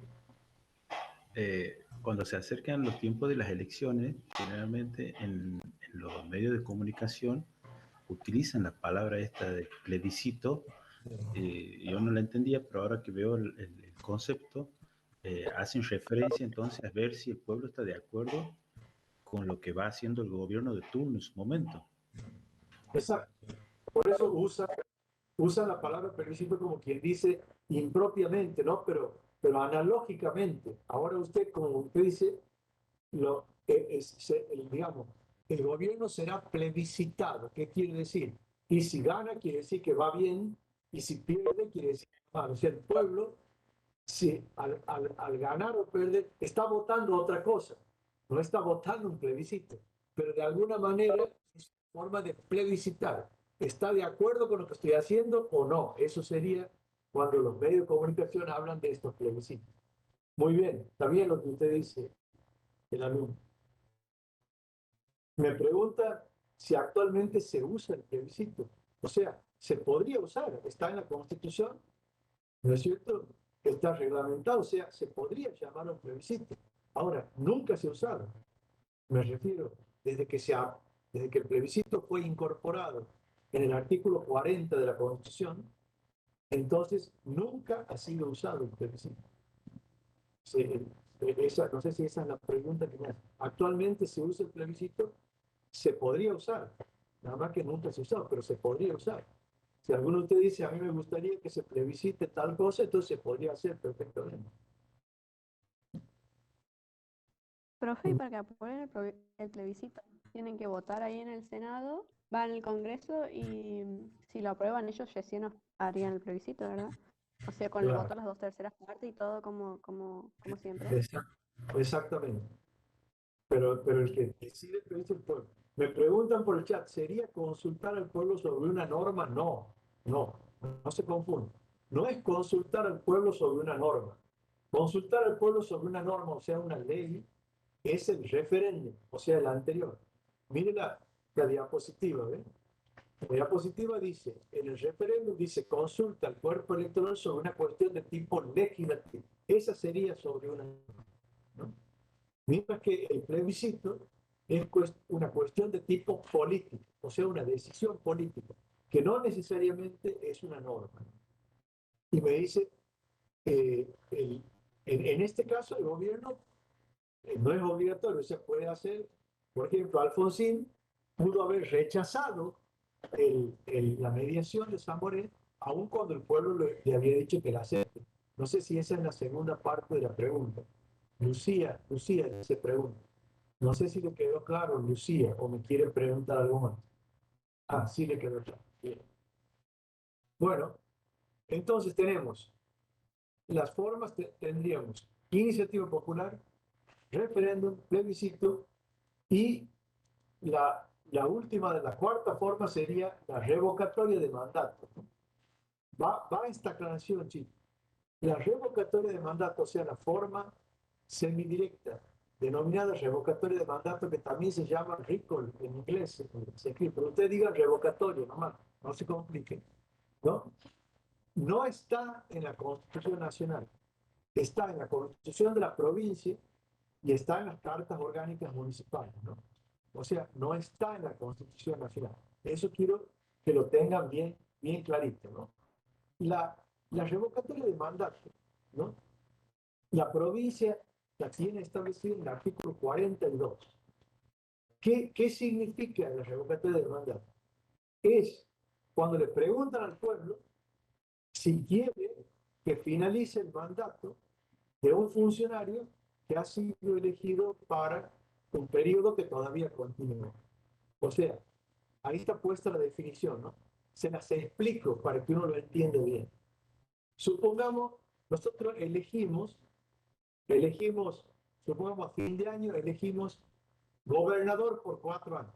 cuando se acercan los tiempos de las elecciones, generalmente en los medios de comunicación utilizan la palabra esta de plebiscito. Yo no la entendía, pero ahora que veo el concepto, hacen referencia entonces a ver si el pueblo está de acuerdo con lo que va haciendo el gobierno de turno en su momento. Exacto. Por eso usa la palabra plebiscito como quien dice impropiamente, ¿no? Pero analógicamente. Ahora usted, como usted dice, digamos, el gobierno será plebiscitado. ¿Qué quiere decir? Y si gana, quiere decir que va bien, y si pierde, quiere decir que va mal. O sea, el pueblo, si al ganar o perder, está votando otra cosa. No está votando un plebiscito, pero de alguna manera es una forma de plebiscitar. ¿Está de acuerdo con lo que estoy haciendo o no? Eso sería cuando los medios de comunicación hablan de estos plebiscitos. Muy bien, está bien lo que usted dice, el alumno. Me pregunta si actualmente se usa el plebiscito. O sea, se podría usar, está en la Constitución, ¿no es cierto? Está reglamentado, o sea, se podría llamar un plebiscito. Ahora, nunca se ha usado. Me refiero, desde que el plebiscito fue incorporado en el artículo 40 de la Constitución, entonces nunca ha sido usado el plebiscito. No sé si esa es la pregunta que me hace. Actualmente se usa el plebiscito, se podría usar, nada más que nunca se ha usado, pero se podría usar. Si alguno de ustedes dice, a mí me gustaría que se plebiscite tal cosa, entonces se podría hacer perfectamente. Profe, y para que aprueben el plebiscito, tienen que votar ahí en el Senado, va en el Congreso y si lo aprueban ellos recién harían el plebiscito, ¿verdad? O sea, con el voto Claro, de las 2/3 partes y todo como siempre. exactamente. Pero el que decide es el pueblo. Me preguntan por el chat, ¿sería consultar al pueblo sobre una norma? No, no se confunda. No es consultar al pueblo sobre una norma. Consultar al pueblo sobre una norma, o sea, una ley, es el referéndum, o sea, el anterior. Mire la diapositiva, ¿ven? La diapositiva dice, en el referéndum dice, consulta al cuerpo electoral sobre una cuestión de tipo legislativo. Esa sería sobre una norma, ¿no? Mientras que el plebiscito es una cuestión de tipo político, o sea, una decisión política, que no necesariamente es una norma. Y me dice, en este caso el gobierno no es obligatorio, se puede hacer, por ejemplo, Alfonsín pudo haber rechazado la mediación de Zamoré, aun cuando el pueblo le había dicho que la acepte. No sé si esa es la segunda parte de la pregunta. Lucía se pregunta. No sé si le quedó claro, Lucía, o me quiere preguntar algo más. Ah, sí le quedó claro. Bien. Bueno, entonces tenemos las formas, tendríamos iniciativa popular, referéndum, plebiscito y la última de la cuarta forma sería la revocatoria de mandato. Va esta aclaración, chicos. La revocatoria de mandato, o sea, la forma semidirecta, denominada revocatoria de mandato, que también se llama recall en inglés, se escribe, pero usted diga revocatoria, nomás, no se complique, ¿no? No está en la Constitución Nacional, está en la Constitución de la provincia y está en las cartas orgánicas municipales, ¿no? O sea, no está en la Constitución Nacional. Eso quiero que lo tengan bien clarito, ¿no? La revocatoria de mandato, ¿no? La provincia la tiene establecida en el artículo 42. ¿Qué significa la revocatoria de mandato? Es cuando le preguntan al pueblo si quiere que finalice el mandato de un funcionario que ha sido elegido para un periodo que todavía continúa. O sea, ahí está puesta la definición, ¿no? Se las explico para que uno lo entienda bien. Supongamos, nosotros elegimos, supongamos a fin de año, elegimos gobernador por 4 años,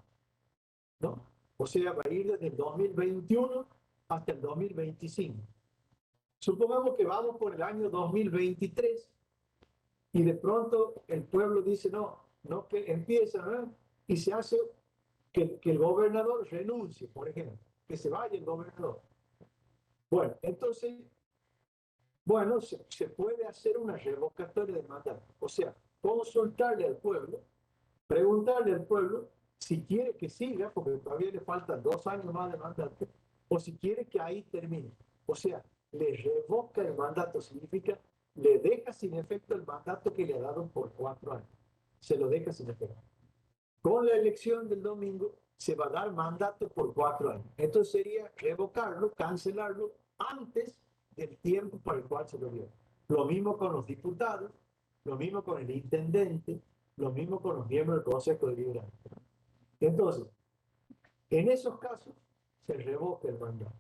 ¿no? O sea, va a ir desde el 2021 hasta el 2025. Supongamos que vamos por el año 2023 y de pronto el pueblo dice, no que empieza, ¿no? Y se hace que el gobernador renuncie, por ejemplo, que se vaya el gobernador. Bueno, entonces, bueno, se puede hacer una revocatoria de mandato, o sea, consultarle al pueblo, preguntarle al pueblo si quiere que siga, porque todavía le faltan 2 años más de mandato, o si quiere que ahí termine. O sea, le revoca el mandato, significa le deja sin efecto el mandato que le ha dado por 4 años. Se lo deja sin efecto. Con la elección del domingo se va a dar mandato por 4 años. Entonces sería revocarlo, cancelarlo antes del tiempo para el cual se lo dio. Lo mismo con los diputados, lo mismo con el intendente, lo mismo con los miembros del Consejo Deliberante. Entonces, en esos casos se revoca el mandato.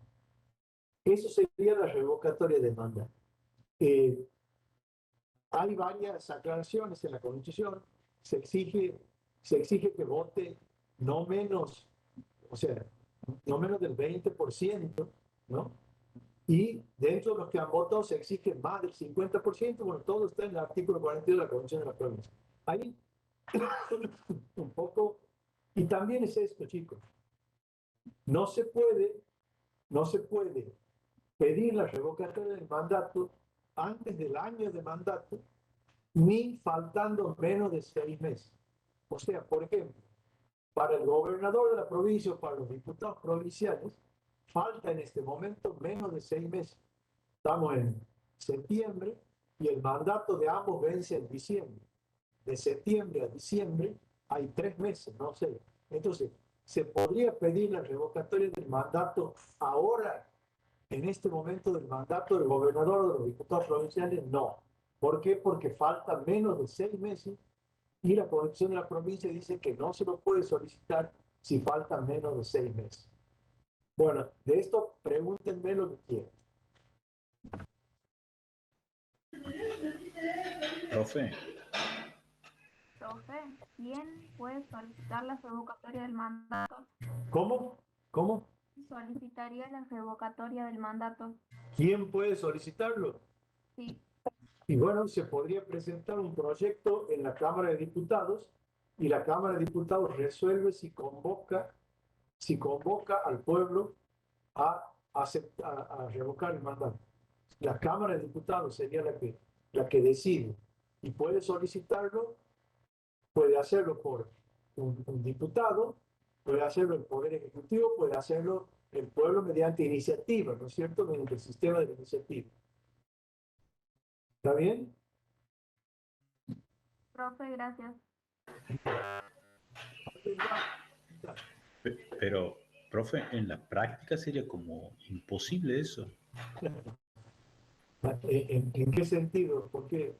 Eso sería la revocatoria del mandato. Hay varias aclaraciones en la Constitución. Se exige que vote no menos, o sea, no menos del 20%, ¿no? Y dentro de los que han votado se exige más del 50%. Bueno, todo está en el artículo 42 de la Constitución de la provincia. Ahí, un poco, y también es esto, chicos, no se puede pedir la revocatoria del mandato antes del año de mandato, ni faltando menos de 6 meses. O sea, por ejemplo, para el gobernador de la provincia o para los diputados provinciales, falta en este momento menos de 6 meses. Estamos en septiembre y el mandato de ambos vence en diciembre. De septiembre a diciembre hay 3 meses, no 6. Entonces, ¿se podría pedir la revocatoria del mandato ahora, en este momento del mandato del gobernador o de los diputados provinciales? No. ¿Por qué? Porque falta menos de 6 meses y la Constitución de la provincia dice que no se lo puede solicitar si faltan menos de 6 meses. Bueno, de esto pregúntenme lo que quieran. Profe, Profe, ¿quién puede solicitar la revocatoria del mandato? ¿Cómo? ¿Cómo? Solicitaría la revocatoria del mandato. ¿Quién puede solicitarlo? Sí, Y bueno, se podría presentar un proyecto en la Cámara de Diputados y la Cámara de Diputados resuelve si convoca al pueblo a revocar el mandato. La Cámara de Diputados sería la que decide y puede solicitarlo, puede hacerlo por un diputado, puede hacerlo el Poder Ejecutivo, puede hacerlo el pueblo mediante iniciativa, ¿no es cierto? Mediante el sistema de la iniciativa. ¿Está bien? profe, gracias. pero, profe, en la práctica sería como imposible eso. ¿En qué sentido? ¿Por qué?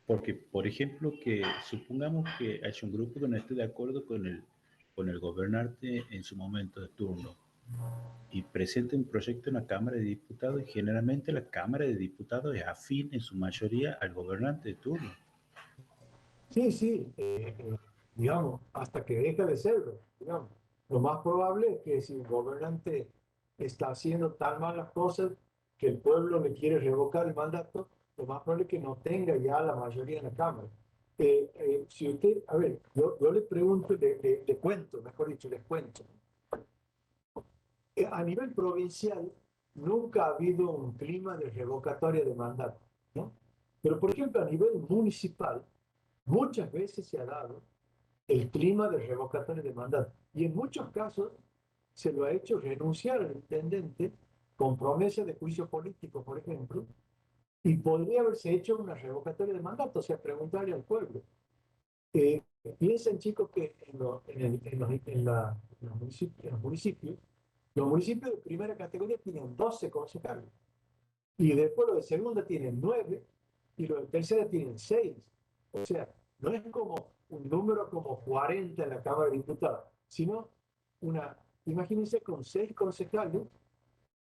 Porque, por ejemplo, que supongamos que hay un grupo que no esté de acuerdo con el gobernante en su momento de turno y presente un proyecto en la Cámara de Diputados y generalmente la Cámara de Diputados es afín en su mayoría al gobernante de turno. Sí, sí, digamos, hasta que deja de serlo, digamos. Lo más probable es que si el gobernante está haciendo tan malas cosas que el pueblo le quiere revocar el mandato, lo más probable es que no tenga ya la mayoría en la Cámara. Si usted, a ver, yo le pregunto, le cuento, mejor dicho, les cuento. A nivel provincial, nunca ha habido un clima de revocatoria de mandato, ¿no? Pero, por ejemplo, a nivel municipal, muchas veces se ha dado el clima de revocatoria de mandato. Y en muchos casos se lo ha hecho renunciar al intendente con promesa de juicio político, por ejemplo, y podría haberse hecho una revocatoria de mandato, o sea, preguntarle al pueblo. Piensen, chicos, que los municipios de primera categoría tienen 12 concejales, y después los de segunda tienen 9, y los de tercera tienen 6. O sea, no es como un número como 40 en la Cámara de Diputados, sino imagínense con 6 concejales,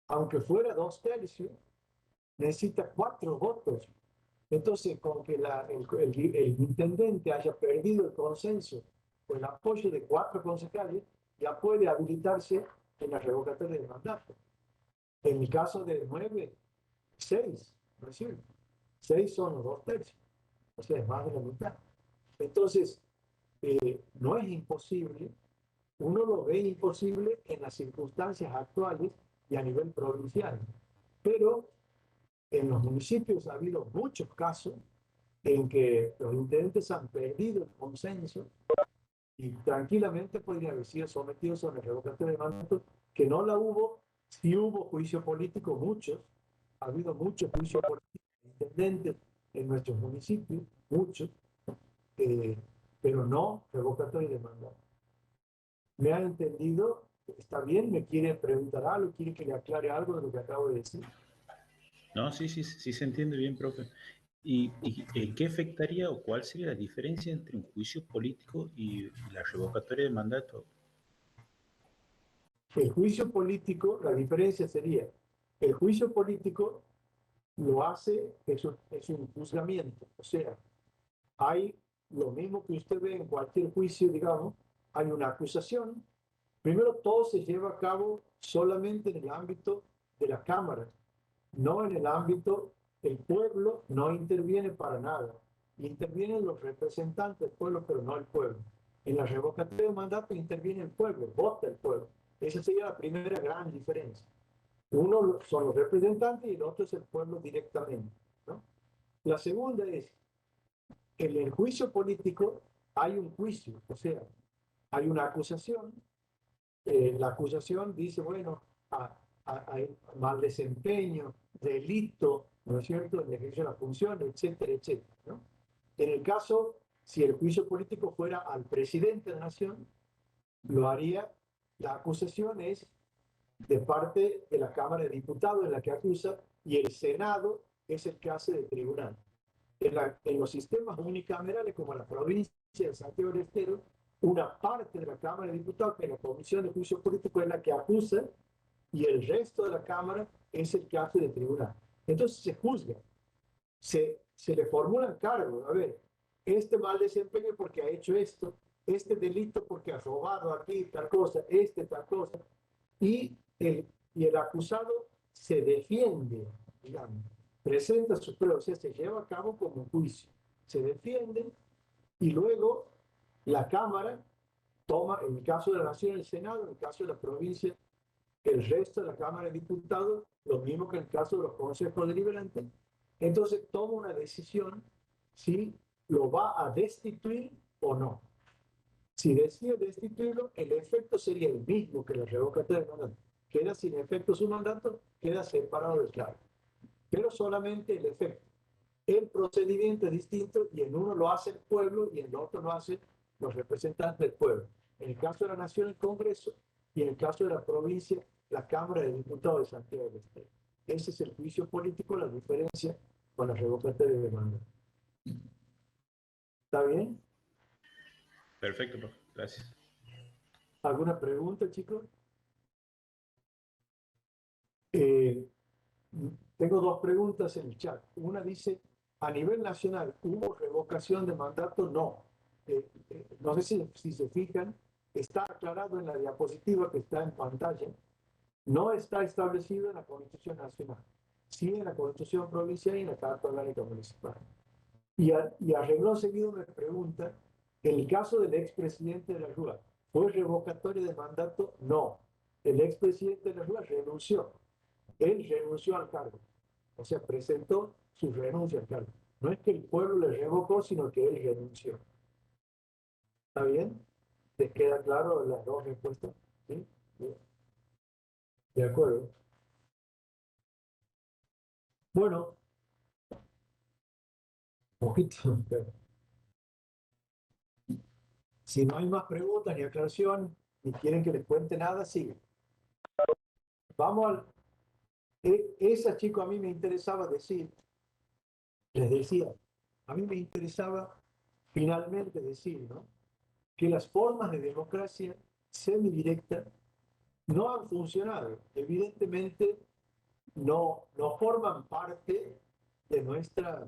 aunque fuera 2/3, necesita 4 votos. Entonces, con que el intendente haya perdido el consenso con el apoyo de 4 concejales, ya puede habilitarse en la revocatoria del mandato. En el caso de 9, 6, ¿no es cierto? 6 son los 2/3, o sea, es más de la mitad. Entonces, no es imposible, uno lo ve imposible en las circunstancias actuales y a nivel provincial, pero en los municipios ha habido muchos casos en que los intendentes han perdido el consenso y tranquilamente podrían haber sido sometidos a una revocatoria de mandato, que no la hubo. Sí hubo juicio político, muchos, ha habido muchos juicios políticos de intendentes en nuestros municipios, muchos, pero no revocatoria de mandato. ¿Me han entendido? ¿Está bien? ¿Me quiere preguntar algo? ¿Quiere que le aclare algo de lo que acabo de decir? No, sí se entiende bien, profe. ¿Y en qué afectaría o cuál sería la diferencia entre un juicio político y la revocatoria de mandato? El juicio político, la diferencia sería, el juicio político lo hace, es un juzgamiento, o sea, hay lo mismo que usted ve en cualquier juicio, digamos, hay una acusación. Primero, todo se lleva a cabo solamente en el ámbito de la Cámara, no en el ámbito, el pueblo no interviene para nada. Intervienen los representantes del pueblo, pero no el pueblo. En la revocatoria de mandato interviene el pueblo, vota el pueblo. Esa sería la primera gran diferencia. Uno son los representantes y el otro es el pueblo directamente, ¿no? La segunda es, en el juicio político hay un juicio, o sea, hay una acusación. La acusación dice, bueno, hay mal desempeño, delito, ¿no es cierto?, en ejercicio de la función, etcétera, etcétera, ¿no? En el caso, si el juicio político fuera al presidente de la nación, lo haría, la acusación es de parte de la Cámara de Diputados en la que acusa y el Senado es el que hace de tribunal. En los sistemas unicamerales como la provincia de Santiago del Estero, una parte de la Cámara de Diputados, que es la Comisión de Juicio Político, es la que acusa y el resto de la Cámara es el que hace de tribunal. Entonces se juzga, se le formulan cargos. A ver, este mal desempeño porque ha hecho esto, este delito porque ha robado aquí tal cosa, tal cosa, y el acusado se defiende, digamos, presenta sus pruebas, o sea, se lleva a cabo como un juicio, se defiende y luego la Cámara toma, en el caso de la Nación, el Senado, en el caso de la provincia, el resto de la Cámara de Diputados, lo mismo que en el caso de los consejos deliberantes, entonces toma una decisión si lo va a destituir o no. Si decide destituirlo, el efecto sería el mismo que la revocatoria de mandato. Queda sin efecto su mandato, queda separado del cargo. Pero solamente el efecto. El procedimiento es distinto y en uno lo hace el pueblo y en el otro lo hacen los representantes del pueblo. En el caso de la Nación, el Congreso, y en el caso de la provincia, la Cámara de Diputados de Santiago del Estero. Ese es el juicio político, la diferencia con la revocatoria de mandato. ¿Está bien? Perfecto, profe. Gracias. ¿Alguna pregunta, chicos? Eh, Tengo dos preguntas en el chat. Una dice, a nivel nacional, ¿hubo revocación de mandato? No. No sé si se fijan, está aclarado en la diapositiva que está en pantalla. No está establecido en la Constitución Nacional. Sí en la Constitución Provincial y en la Carta Orgánica Municipal. Y a renglón seguido me pregunta, en el caso del expresidente de la Rúa, ¿fue revocatoria de mandato? No. El expresidente de la Rúa renunció. Él renunció al cargo. O sea, presentó su renuncia al cargo. No es que el pueblo le revocó, sino que él renunció. ¿Está bien? ¿Te queda claro las dos respuestas? ¿Sí? Bien. De acuerdo. Bueno, poquito. Pero si no hay más preguntas ni aclaraciones, ni quieren que les cuente nada, sigue. Vamos al... Esa, chico, a mí me interesaba decir, les decía, a mí me interesaba finalmente decir, ¿no?, que las formas de democracia semidirecta no han funcionado. Evidentemente, no forman parte de nuestra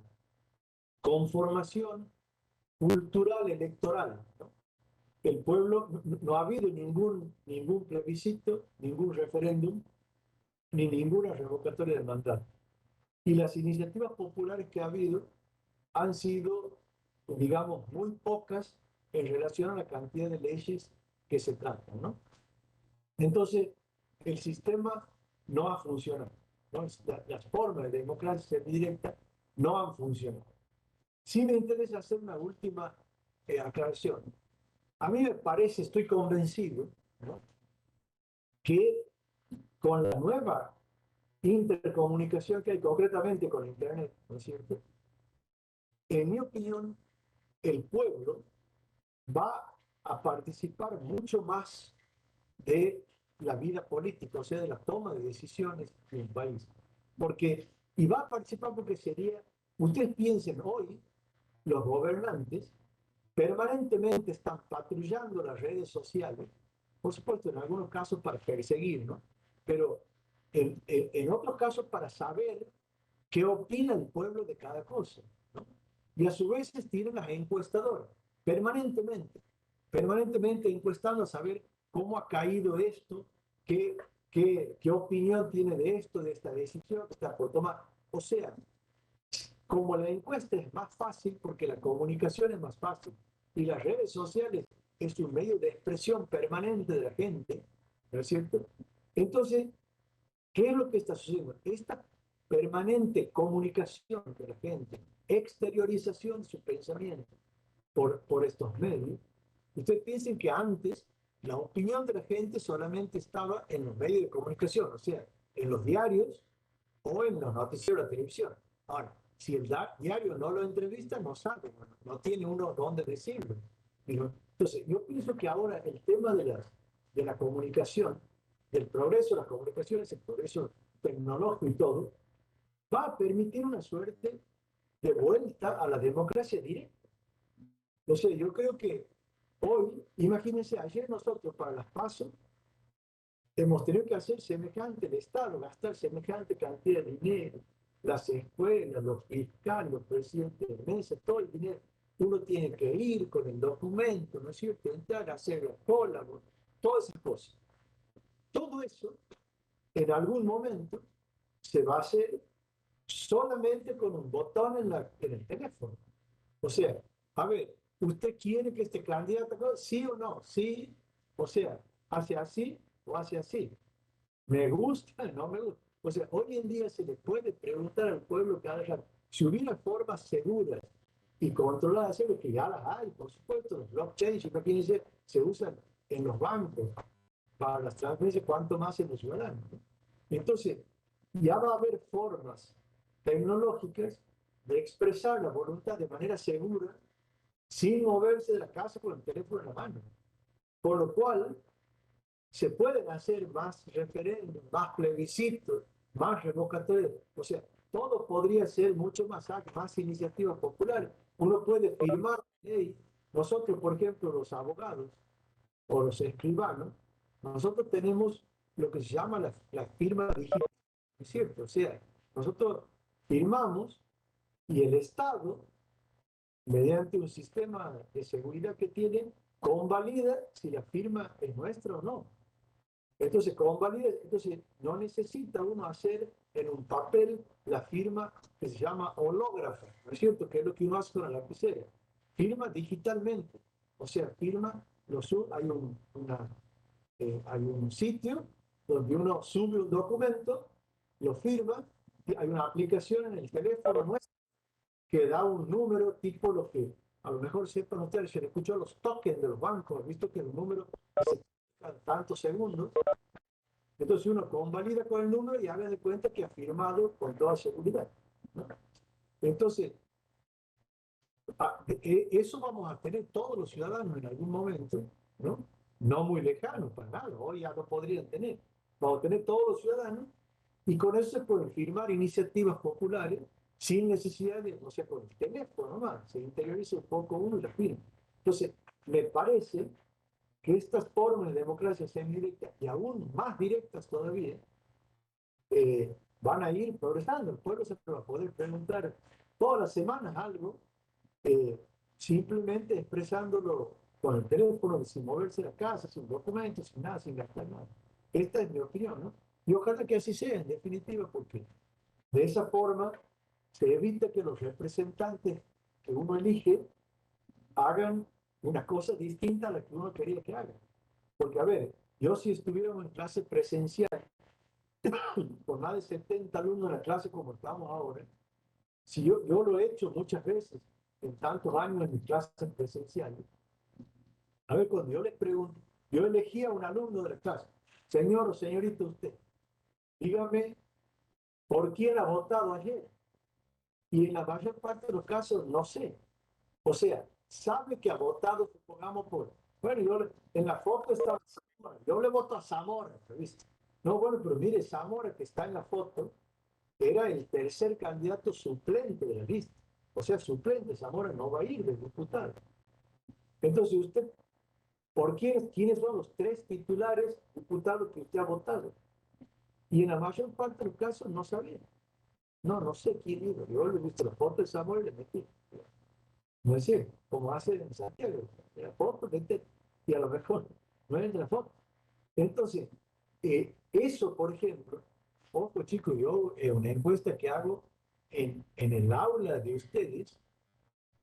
conformación cultural electoral, ¿no? El pueblo, no ha habido ningún plebiscito, ningún referéndum, ni ninguna revocatoria de mandato. Y las iniciativas populares que ha habido han sido, digamos, muy pocas en relación a la cantidad de leyes que se tratan, ¿no? Entonces, el sistema no ha funcionado, ¿no? Las formas de democracia directa no han funcionado. Sí me interesa hacer una última aclaración. A mí me parece, estoy convencido, ¿no?, que con la nueva intercomunicación que hay concretamente con Internet, ¿no es cierto?, en mi opinión, el pueblo va a participar mucho más de la vida política, o sea, de la toma de decisiones en un país. Porque, y va a participar porque sería, ustedes piensen hoy, los gobernantes permanentemente están patrullando las redes sociales, por supuesto, en algunos casos para perseguir, ¿no? Pero en otros casos para saber qué opina el pueblo de cada cosa, ¿no? Y a su vez tienen las encuestadoras, permanentemente encuestando a saber cómo ha caído esto, qué opinión tiene de esto, de esta decisión que está por tomar. O sea, como la encuesta es más fácil porque la comunicación es más fácil y las redes sociales es un medio de expresión permanente de la gente, ¿no es cierto? Entonces, ¿qué es lo que está sucediendo? Esta permanente comunicación de la gente, exteriorización de su pensamiento por estos medios. Ustedes piensen que antes la opinión de la gente solamente estaba en los medios de comunicación, o sea, en los diarios o en los noticieros de la televisión. Ahora, si el diario no lo entrevista, no sabe, no tiene uno dónde decirlo. Entonces, yo pienso que ahora el tema de la comunicación, del progreso de las comunicaciones, el progreso tecnológico y todo, va a permitir una suerte de vuelta a la democracia directa. No sé, yo creo que hoy, imagínense, ayer nosotros para las PASO hemos tenido que hacer semejante el Estado, gastar semejante cantidad de dinero, las escuelas, los fiscales, los presidentes de mesa, todo el dinero. Uno tiene que ir con el documento, ¿no es cierto? Entrar a hacer la cola, todas esas cosas. Todo eso, en algún momento, se va a hacer solamente con un botón en el teléfono. O sea, a ver, ¿usted quiere que este candidato, sí o no? Sí, o sea, hace así o hace así. ¿Me gusta? No me gusta. O sea, hoy en día se le puede preguntar al pueblo cada rato. Si hubiera formas seguras y controladas, que ya las hay, por supuesto, los blockchains, imagínense, se usan en los bancos para las transferencias, cuanto más en los ciudadanos, ¿no? Entonces, ya va a haber formas tecnológicas de expresar la voluntad de manera segura sin moverse de la casa con el teléfono en la mano. Por lo cual, se pueden hacer más referéndums, más plebiscitos, más revocatorios. O sea, todo podría ser mucho más ágil, más iniciativas populares. Uno puede firmar ley. Nosotros, por ejemplo, los abogados o los escribanos, nosotros tenemos lo que se llama la firma digital, ¿es cierto? O sea, nosotros firmamos y el Estado, mediante un sistema de seguridad que tiene, convalida si la firma es nuestra o no. Entonces, convalida, entonces no necesita uno hacer en un papel la firma que se llama hológrafa, ¿no es cierto? Que es lo que uno hace con la lapicera. Firma digitalmente, o sea, firma, hay un sitio donde uno sube un documento, lo firma, y hay una aplicación en el teléfono nuestro que da un número tipo lo que a lo mejor sepan ustedes, se le escuchó los tokens de los bancos, visto que el número se tantos segundos. Entonces uno convalida con el número y haga de cuenta que ha firmado con toda seguridad, ¿no? Entonces, eso vamos a tener todos los ciudadanos en algún momento, ¿no? No muy lejano, para nada, hoy ya lo podrían tener. Vamos a tener todos los ciudadanos y con eso se pueden firmar iniciativas populares sin necesidad de, o sea, con el teléfono nomás, se interioriza un poco uno y la firma. Entonces, me parece que estas formas de democracia semidirecta y aún más directas todavía van a ir progresando. El pueblo se va a poder preguntar todas las semanas algo, simplemente expresándolo con el teléfono, sin moverse de la casa, sin documentos, sin nada, sin gastar nada. Esta es mi opinión, ¿no? Y ojalá que así sea, en definitiva, porque de esa forma se evita que los representantes que uno elige hagan una cosa distinta a la que uno quería que hagan. Porque, a ver, yo si estuviéramos en clase presencial, con más de 70 alumnos en la clase como estamos ahora, si yo lo he hecho muchas veces, en tantos años en mis clases presenciales, a ver, cuando yo les pregunto, yo elegía a un alumno de la clase, señor o señorita usted, dígame, ¿por quién ha votado ayer? Y en la mayor parte de los casos, no sé. O sea, sabe que ha votado, supongamos, bueno, yo en la foto estaba Yo le voto a Zamora, ¿viste? No, bueno, pero mire, Zamora, que está en la foto, era el tercer candidato suplente de la lista. O sea, suplente, Zamora no va a ir de diputado. Entonces, usted, ¿quiénes son los tres titulares diputados que usted ha votado? Y en la mayor parte de los casos no sabía. No, no sé quién iba. Yo le he visto la foto de Zamora y le metí. No es cierto, como hace en Santiago. La foto, vete, y a lo mejor no es de la foto. Entonces, eso, por ejemplo, ojo chicos, yo una encuesta que hago en el aula de ustedes,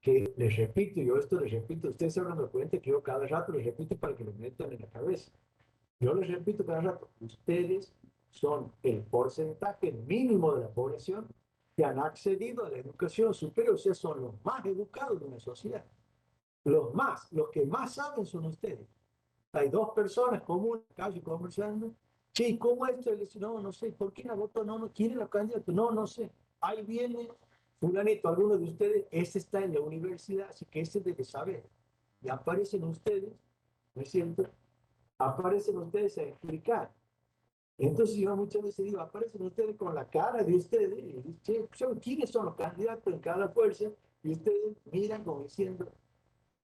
que les repito, yo esto les repito, ustedes se habrán dado cuenta que yo cada rato les repito para que lo metan en la cabeza. Yo les repito cada rato, ustedes son el porcentaje mínimo de la población que han accedido a la educación superior, o sea, son los más educados de una sociedad. Los que más saben son ustedes. Hay dos personas comunes, casi conversando. Che, ¿cómo es esto? Le dice, no, no sé. ¿Por qué la votó? No, no quiere la candidata. No, no sé. Ahí viene fulanito, alguno de ustedes, este está en la universidad, así que este debe saber. Y aparecen ustedes, ¿no es cierto? Aparecen ustedes a explicar. Entonces yo muchas veces digo, aparecen ustedes con la cara de ustedes y dicen, che, ¿quiénes son los candidatos en cada fuerza? Y ustedes miran como diciendo,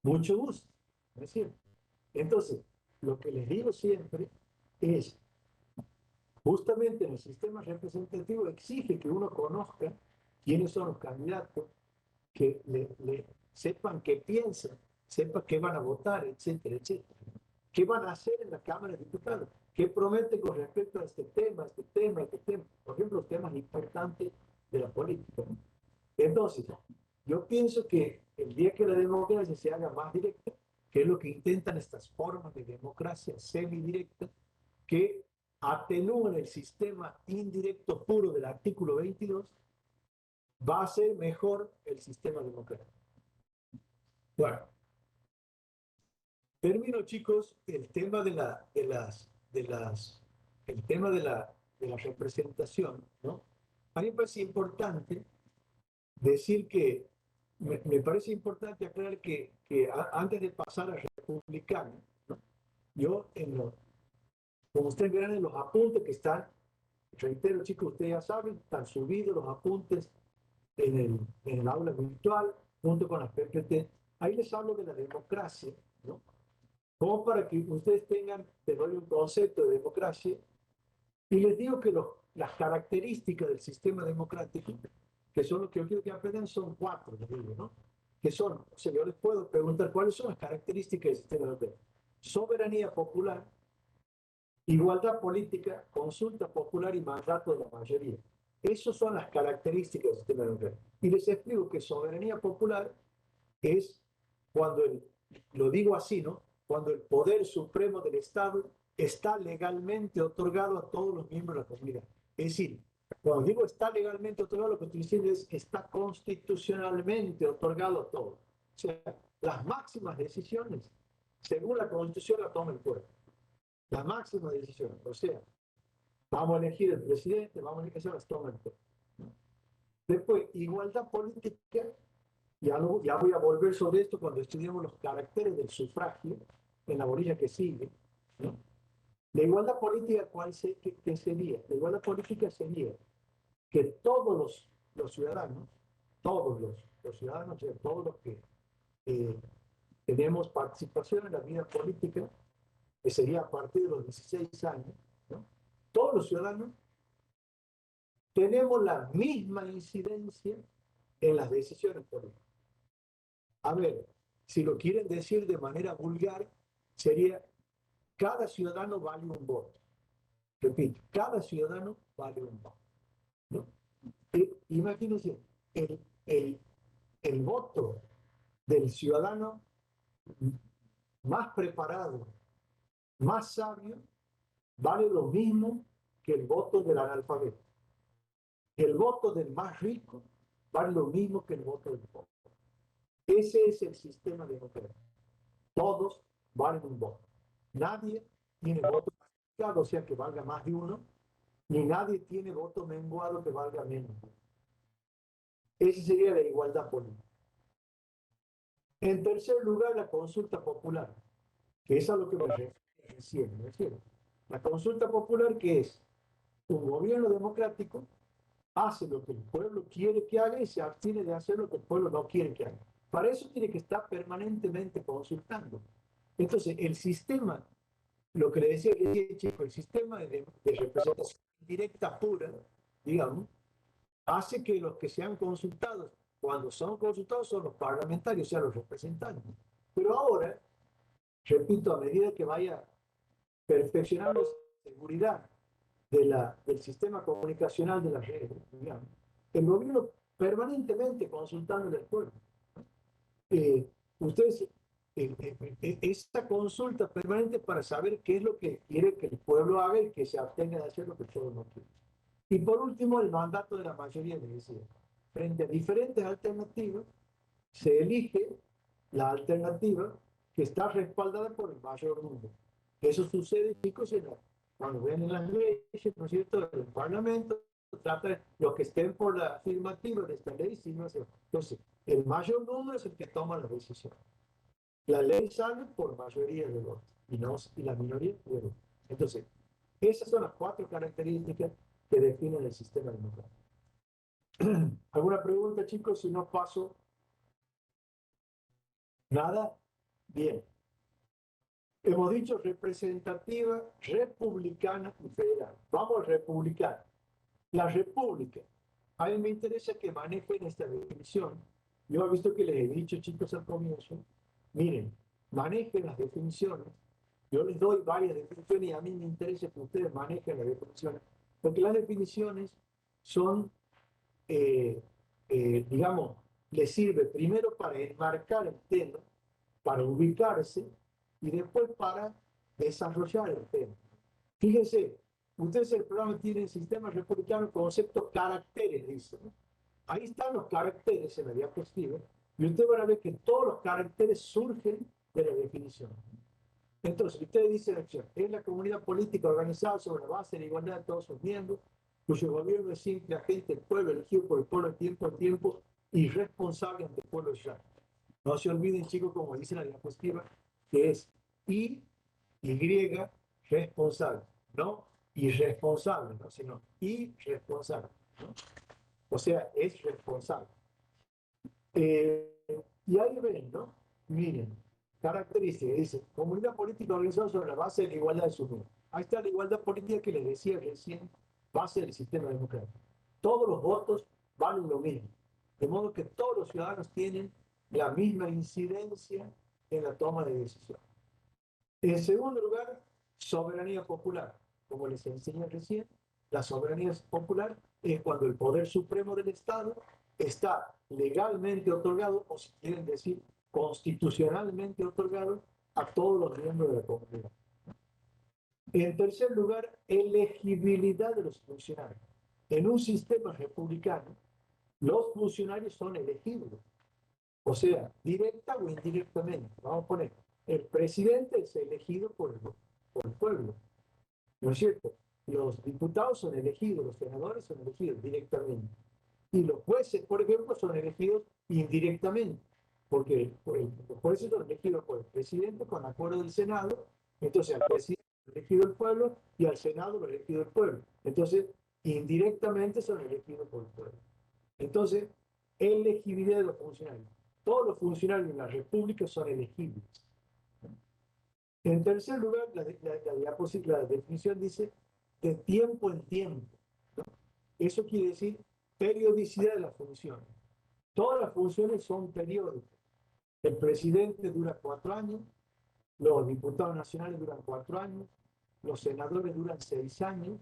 mucho gusto, ¿no es cierto? Entonces, lo que les digo siempre es, justamente en el sistema representativo exige que uno conozca quiénes son los candidatos, que le sepan qué piensan, sepan qué van a votar, etcétera, etcétera. ¿Qué van a hacer en la Cámara de Diputados? ¿Qué prometen con respecto a este tema, este tema, este tema? Por ejemplo, los temas importantes de la política. Entonces, yo pienso que el día que la democracia se haga más directa, que es lo que intentan estas formas de democracia semidirecta, que atenúan el sistema indirecto puro del artículo 22, va a ser mejor el sistema democrático. Bueno, termino, chicos, el tema el tema de la representación, ¿no? A mí me parece importante decir que me parece importante aclarar antes de pasar a republicano, ¿no? Yo, como ustedes verán en los apuntes que están, reitero chicos, ustedes ya saben, están subidos los apuntes en el aula virtual, junto con las PPT. Ahí les hablo de la democracia, ¿no? Como para que ustedes tengan, te doy un concepto de democracia, y les digo que las características del sistema democrático, que son lo que yo quiero que aprendan, son cuatro, les digo, ¿no? Que son, o sea, yo les puedo preguntar cuáles son las características del sistema democrático. Soberanía popular, igualdad política, consulta popular y mandato de la mayoría. Esas son las características del sistema democrático. Y les explico que soberanía popular es cuando, lo digo así, ¿no? Cuando el poder supremo del Estado está legalmente otorgado a todos los miembros de la comunidad. Es decir, cuando digo está legalmente otorgado, lo que estoy diciendo es que está constitucionalmente otorgado a todos. O sea, las máximas decisiones, según la Constitución, la toma el pueblo. Las máximas decisiones. O sea, vamos a elegir el presidente, vamos a elegir, eso las toma el pueblo. Después, igualdad política. Ya voy a volver sobre esto cuando estudiemos los caracteres del sufragio en la bolilla que sigue, ¿no? La igualdad política, ¿qué sería? La igualdad política sería que todos los ciudadanos, todos los ciudadanos, o sea, todos los que tenemos participación en la vida política, que sería a partir de los 16 años, ¿no? Todos los ciudadanos tenemos la misma incidencia en las decisiones políticas. A ver, si lo quieren decir de manera vulgar, sería cada ciudadano vale un voto. Repito, cada ciudadano vale un voto, ¿no? Imagínense, el, el, el voto del ciudadano más preparado, más sabio, vale lo mismo que el voto del analfabeto. El voto del más rico vale lo mismo que el voto del pobre. Ese es el sistema democrático. Todos valen un voto. Nadie tiene voto calificado, o sea que valga más de uno, ni nadie tiene voto menguado que valga menos. Esa sería la igualdad política. En tercer lugar, la consulta popular, que es a lo que me refiero. recién, ¿no es cierto? La consulta popular, que es un gobierno democrático, hace lo que el pueblo quiere que haga y se abstiene de hacer lo que el pueblo no quiere que haga. Para eso tiene que estar permanentemente consultando. Entonces, el sistema, lo que le decía que chico, el sistema de representación directa pura, digamos, hace que los que sean consultados, cuando son consultados, son los parlamentarios, o sea, los representantes. Pero ahora, repito, a medida que vaya perfeccionando la seguridad del sistema comunicacional de las redes, digamos, el gobierno permanentemente consultando al pueblo. Ustedes, esta consulta permanente para saber qué es lo que quiere que el pueblo haga y que se abstenga de hacer lo que el pueblo no quiere. Y por último, el mandato de la mayoría, les decía. Frente a diferentes alternativas, se elige la alternativa que está respaldada por el mayor número. Eso sucede, chicos, cuando ven en las leyes, ¿no es cierto?, el Parlamento trata los que estén por la afirmativa de esta ley, si no se... Entonces, el mayor número es el que toma la decisión. La ley sale por mayoría de votos y la minoría de votos. Entonces, esas son las 4 características que definen el sistema democrático. ¿Alguna pregunta, chicos? Si no paso. ¿Nada? Bien. Hemos dicho representativa, republicana y federal. Vamos a republicana. La república. A mí me interesa que manejen esta definición. Yo he visto que les he dicho, chicos, al comienzo, miren, manejen las definiciones. Yo les doy varias definiciones y a mí me interesa que ustedes manejen las definiciones, porque las definiciones son, digamos, les sirve primero para enmarcar el tema, para ubicarse y después para desarrollar el tema. Fíjense, ustedes el programa tiene sistema republicano, conceptos, caracteres, dice, ¿no? Ahí están los caracteres en la diapositiva y ustedes van a ver que todos los caracteres surgen de la definición. Entonces, ustedes dicen, es la comunidad política organizada sobre la base de la igualdad de todos sus miembros, cuyo gobierno es simple agente del pueblo, elegido por el pueblo de tiempo a tiempo y responsable ante el pueblo ya. No se olviden, chicos, como dice la diapositiva, que es Y, responsable, no irresponsable, ¿no? Sino irresponsable, ¿no? O sea, es responsable. Y ahí ven, ¿no? Miren, características, dice, comunidad política organizada sobre la base de la igualdad de sus miembros. Ahí está la igualdad política que les decía recién, base del sistema democrático. Todos los votos valen lo mismo, de modo que todos los ciudadanos tienen la misma incidencia en la toma de decisiones. En segundo lugar, soberanía popular. Como les enseñé recién, la soberanía popular es cuando el poder supremo del Estado está legalmente otorgado, o si quieren decir, constitucionalmente otorgado a todos los miembros de la comunidad. En tercer lugar, elegibilidad de los funcionarios. En un sistema republicano, los funcionarios son elegibles, o sea, directa o indirectamente. Vamos a poner, el presidente es elegido por el pueblo, ¿no es cierto? Los diputados son elegidos, los senadores son elegidos directamente. Y los jueces, por ejemplo, son elegidos indirectamente, porque los jueces son elegidos por el presidente con acuerdo del Senado, entonces al presidente lo elegido el pueblo y al Senado lo elegido el pueblo. Entonces, indirectamente son elegidos por el pueblo. Entonces, elegibilidad de los funcionarios. Todos los funcionarios en la República son elegibles. En tercer lugar, la definición dice de tiempo en tiempo, ¿no? Eso quiere decir periodicidad de las funciones. Todas las funciones son periódicas. El presidente dura 4 años, los diputados nacionales duran 4 años, los senadores duran 6 años,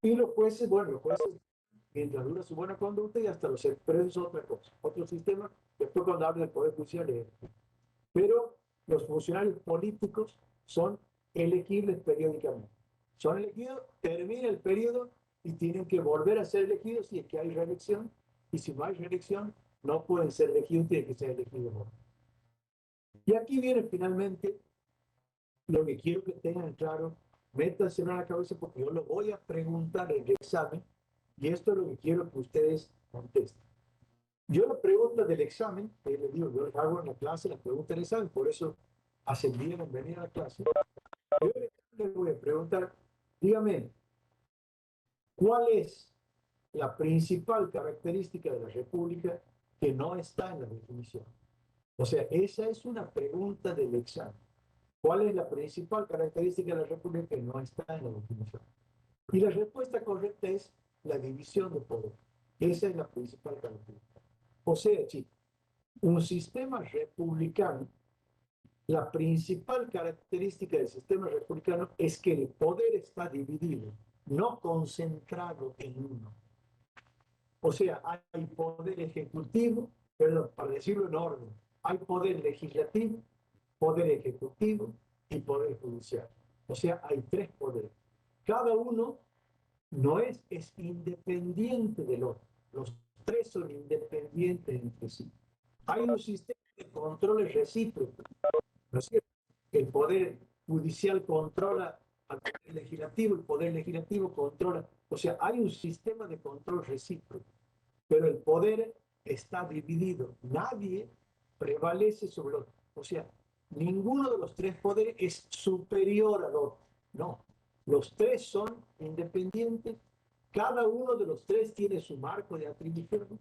y los jueces, bueno, los jueces, mientras dura su buena conducta, y hasta los expresos otra cosa, otro sistema. Después cuando hablo del poder judicial, pero los funcionarios políticos son elegibles periódicamente. Son elegidos, termina el periodo y tienen que volver a ser elegidos si es que hay reelección, y si no hay reelección, no pueden ser elegidos, tienen que ser elegidos. Y aquí viene finalmente lo que quiero que tengan claro, métanse en la cabeza porque yo lo voy a preguntar en el examen y esto es lo que quiero que ustedes contesten. Yo la pregunta del examen, que les digo, yo hago en la clase la pregunta del examen, por eso hacen bien en venir a la clase. Yo les voy a preguntar, dígame, ¿cuál es la principal característica de la República que no está en la definición? O sea, esa es una pregunta del examen. ¿Cuál es la principal característica de la República que no está en la definición? Y la respuesta correcta es la división de poder. Esa es la principal característica. O sea, chicos, un sistema republicano, la principal característica del sistema republicano es que el poder está dividido, no concentrado en uno. O sea, hay poder ejecutivo, perdón, para decirlo en orden, hay poder legislativo, poder ejecutivo y poder judicial. O sea, hay tres poderes. Cada uno es independiente del otro. Los tres son independientes entre sí. Hay un sistema de controles recíprocos, ¿no es cierto? El poder judicial controla al poder legislativo, el poder legislativo controla, o sea, hay un sistema de control recíproco, pero el poder está dividido. Nadie prevalece sobre el otro. O sea, ninguno de los tres poderes es superior al otro. No, los tres son independientes. Cada uno de los tres tiene su marco de atribución.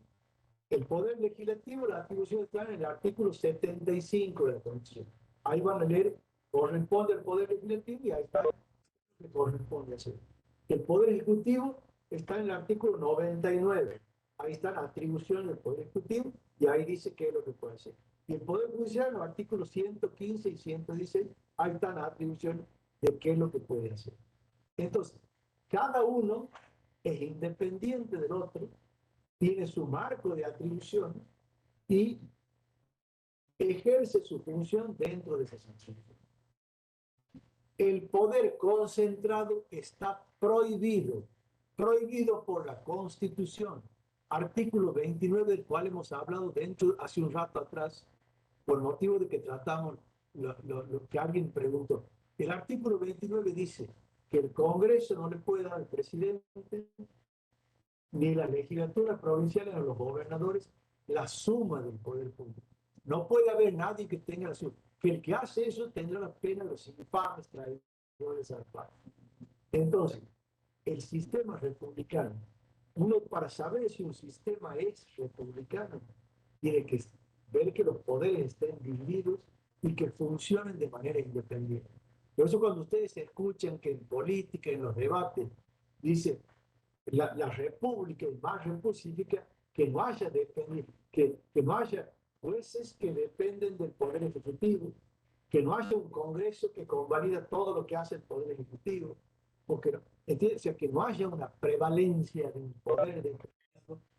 El poder legislativo, la atribución está en el artículo 75 de la Constitución. Ahí van a leer, corresponde al poder legislativo y ahí está lo que corresponde hacer. El poder ejecutivo está en el artículo 99. Ahí está la atribución del poder ejecutivo y ahí dice qué es lo que puede hacer. Y el poder judicial, en los artículos 115 y 116, ahí está la atribución de qué es lo que puede hacer. Entonces, cada uno es independiente del otro, tiene su marco de atribución y ejerce su función dentro de esa sanción. El poder concentrado está prohibido, prohibido por la Constitución. Artículo 29, del cual hemos hablado dentro hace un rato atrás, por motivo de que tratamos lo que alguien preguntó. El artículo 29 dice que el Congreso no le puede dar al presidente ni las legislaturas provinciales o los gobernadores la suma del poder público. No puede haber nadie que tenga la suma. Que el que hace eso tendrá la pena de los infames traidores al pacto. Entonces, el sistema republicano, uno para saber si un sistema es republicano, tiene que ver que los poderes estén divididos y que funcionen de manera independiente. Por eso cuando ustedes escuchan que en política, en los debates, dice la república, el más república significa que no haya que no haya jueces que dependen del poder ejecutivo, que no haya un congreso que convalida todo lo que hace el poder ejecutivo, porque no, o sea, que no haya una prevalencia de un poder de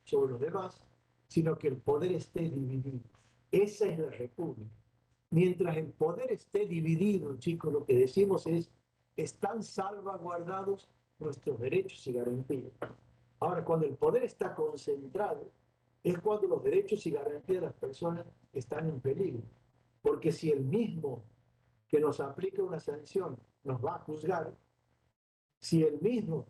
sobre los demás, sino que el poder esté dividido. Esa es la república. Mientras el poder esté dividido, chicos, lo que decimos es, están salvaguardados nuestros derechos y garantías. Ahora, cuando el poder está concentrado, es cuando los derechos y garantías de las personas están en peligro. Porque si el mismo que nos aplica una sanción nos va a juzgar, si el mismo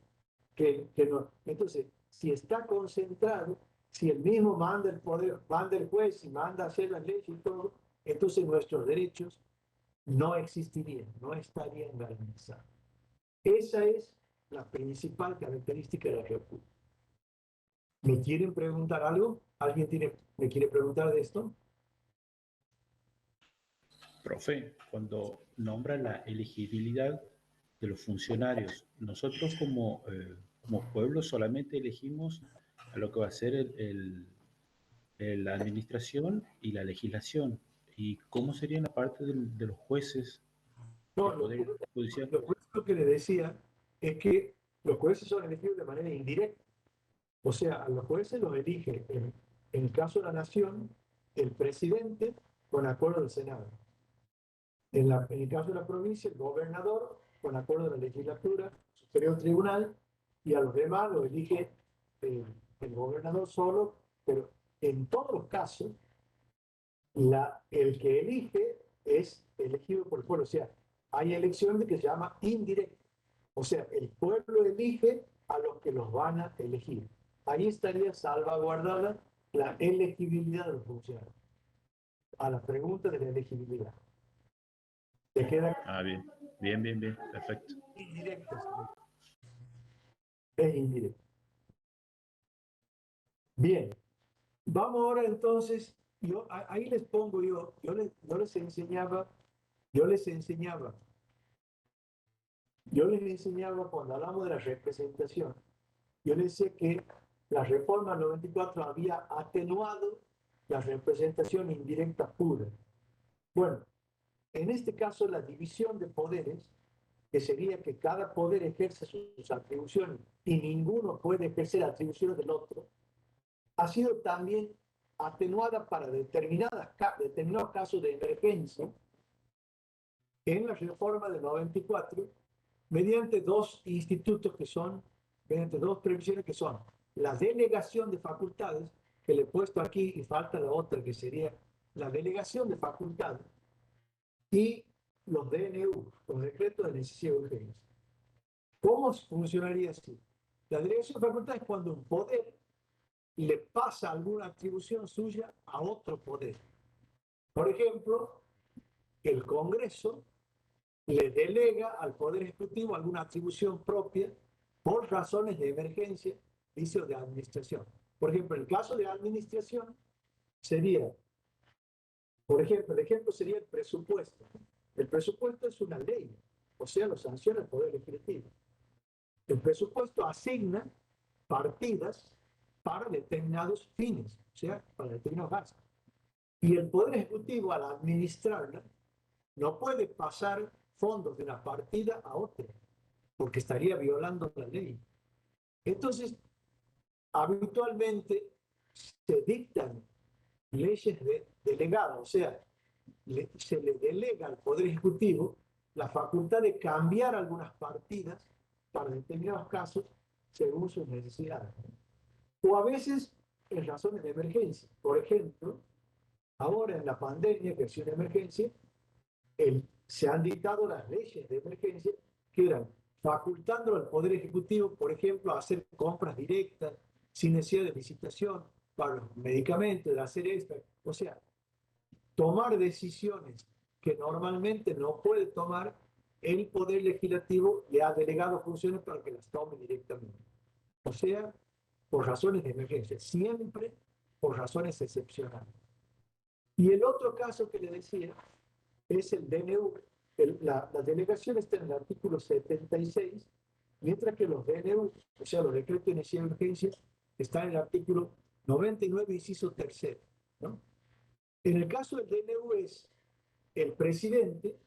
que nos... Entonces, si está concentrado, si el mismo manda el poder, manda el juez y manda a hacer las leyes y todo, entonces nuestros derechos no existirían, no estarían garantizados. Esa es la principal característica de la República. ¿Me quieren preguntar algo? ¿Me quiere preguntar de esto? Profe, cuando nombra la elegibilidad de los funcionarios, nosotros como pueblo solamente elegimos a lo que va a ser la administración y la legislación. ¿Y cómo sería la parte de los jueces No, del Poder Judicial? lo que le decía es que los jueces son elegidos de manera indirecta. O sea, a los jueces los elige, en el caso de la nación, el presidente con acuerdo del Senado. En el caso de la provincia, el gobernador con acuerdo de la legislatura, superior tribunal, y a los demás lo elige el gobernador solo, pero en todos los casos, el que elige es elegido por el pueblo. O sea, hay elecciones que se llama indirecta. O sea, el pueblo elige a los que los van a elegir. Ahí estaría salvaguardada la elegibilidad de los funcionarios. A la pregunta de la elegibilidad. ¿Te queda? Ah, bien. Bien, bien, bien, perfecto. Indirecta. Es indirecta. Bien, vamos ahora entonces, ahí les pongo yo les enseñaba, yo les enseñaba cuando hablamos de la representación, yo les decía que la reforma 94 había atenuado la representación indirecta pura. Bueno, en este caso la división de poderes, que sería que cada poder ejerce sus atribuciones y ninguno puede ejercer atribuciones del otro, ha sido también atenuada para determinados casos de emergencia en la reforma del 94 mediante dos institutos que son, mediante dos previsiones que son la delegación de facultades, que le he puesto aquí y falta la otra que sería la delegación de facultades, y los DNU, los decretos de necesidad y urgencia. ¿Cómo funcionaría así? La delegación de facultades es cuando un poder le pasa alguna atribución suya a otro poder. Por ejemplo, el Congreso le delega al Poder Ejecutivo alguna atribución propia por razones de emergencia, dice, o de administración. Por ejemplo, el caso de administración sería, por ejemplo, el ejemplo sería el presupuesto. El presupuesto es una ley, o sea, lo sanciona el Poder Ejecutivo. El presupuesto asigna partidas para determinados fines, o sea, para determinados gastos. Y el Poder Ejecutivo, al administrarla, no puede pasar fondos de una partida a otra, porque estaría violando la ley. Entonces, habitualmente se dictan leyes delegadas, o sea, se le delega al Poder Ejecutivo la facultad de cambiar algunas partidas para determinados casos según sus necesidades. O a veces en razones de emergencia. Por ejemplo, ahora en la pandemia, que ha sido una emergencia, se han dictado las leyes de emergencia que eran facultando al Poder Ejecutivo, por ejemplo, a hacer compras directas sin necesidad de licitación para los medicamentos, de hacer esto. O sea, tomar decisiones que normalmente no puede tomar el Poder Legislativo, le ha delegado funciones para que las tome directamente. O sea, por razones de emergencia, siempre por razones excepcionales. Y el otro caso que le decía es el DNU. La delegación está en el artículo 76, mientras que los DNU, o sea, los decretos de necesidad de urgencia, están en el artículo 99, inciso tercero, ¿no? En el caso del DNU es el presidente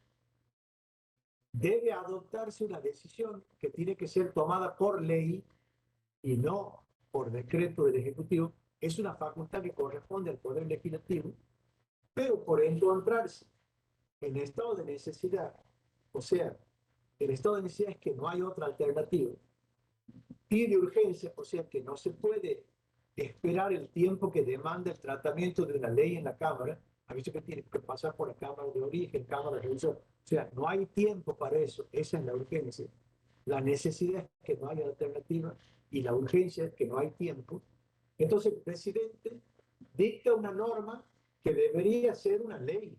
debe adoptarse una decisión que tiene que ser tomada por ley y no por decreto del Ejecutivo. Es una facultad que corresponde al Poder Legislativo, pero por encontrarse en estado de necesidad, o sea, el estado de necesidad es que no hay otra alternativa, y de urgencia, o sea, que no se puede esperar el tiempo que demanda el tratamiento de una ley en la Cámara, a veces que tiene que pasar por la Cámara de origen, Cámara de revisión, o sea, no hay tiempo para eso, esa es la urgencia. La necesidad es que no haya alternativa y la urgencia es que no hay tiempo. Entonces el presidente dicta una norma que debería ser una ley.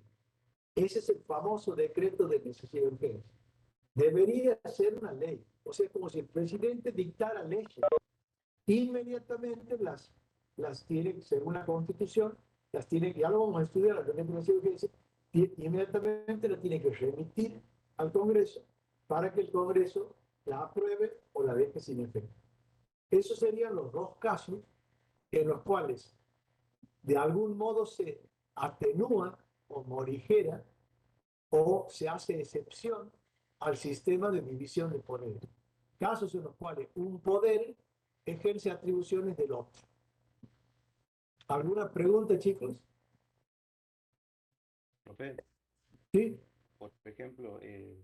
Ese es el famoso decreto de necesidad de urgencia. Debería ser una ley. O sea, como si el presidente dictara leyes. Inmediatamente las tiene, según la Constitución, las tiene, ya lo vamos a estudiar, la decreto de necesidad de urgencia, y inmediatamente la tiene que remitir al Congreso para que el Congreso la apruebe o la deje sin efecto. Esos serían los dos casos en los cuales de algún modo se atenúa o morigera o se hace excepción al sistema de división de poderes. Casos en los cuales un poder ejerce atribuciones del otro. ¿Alguna pregunta, chicos? Profe, Sí. por ejemplo, de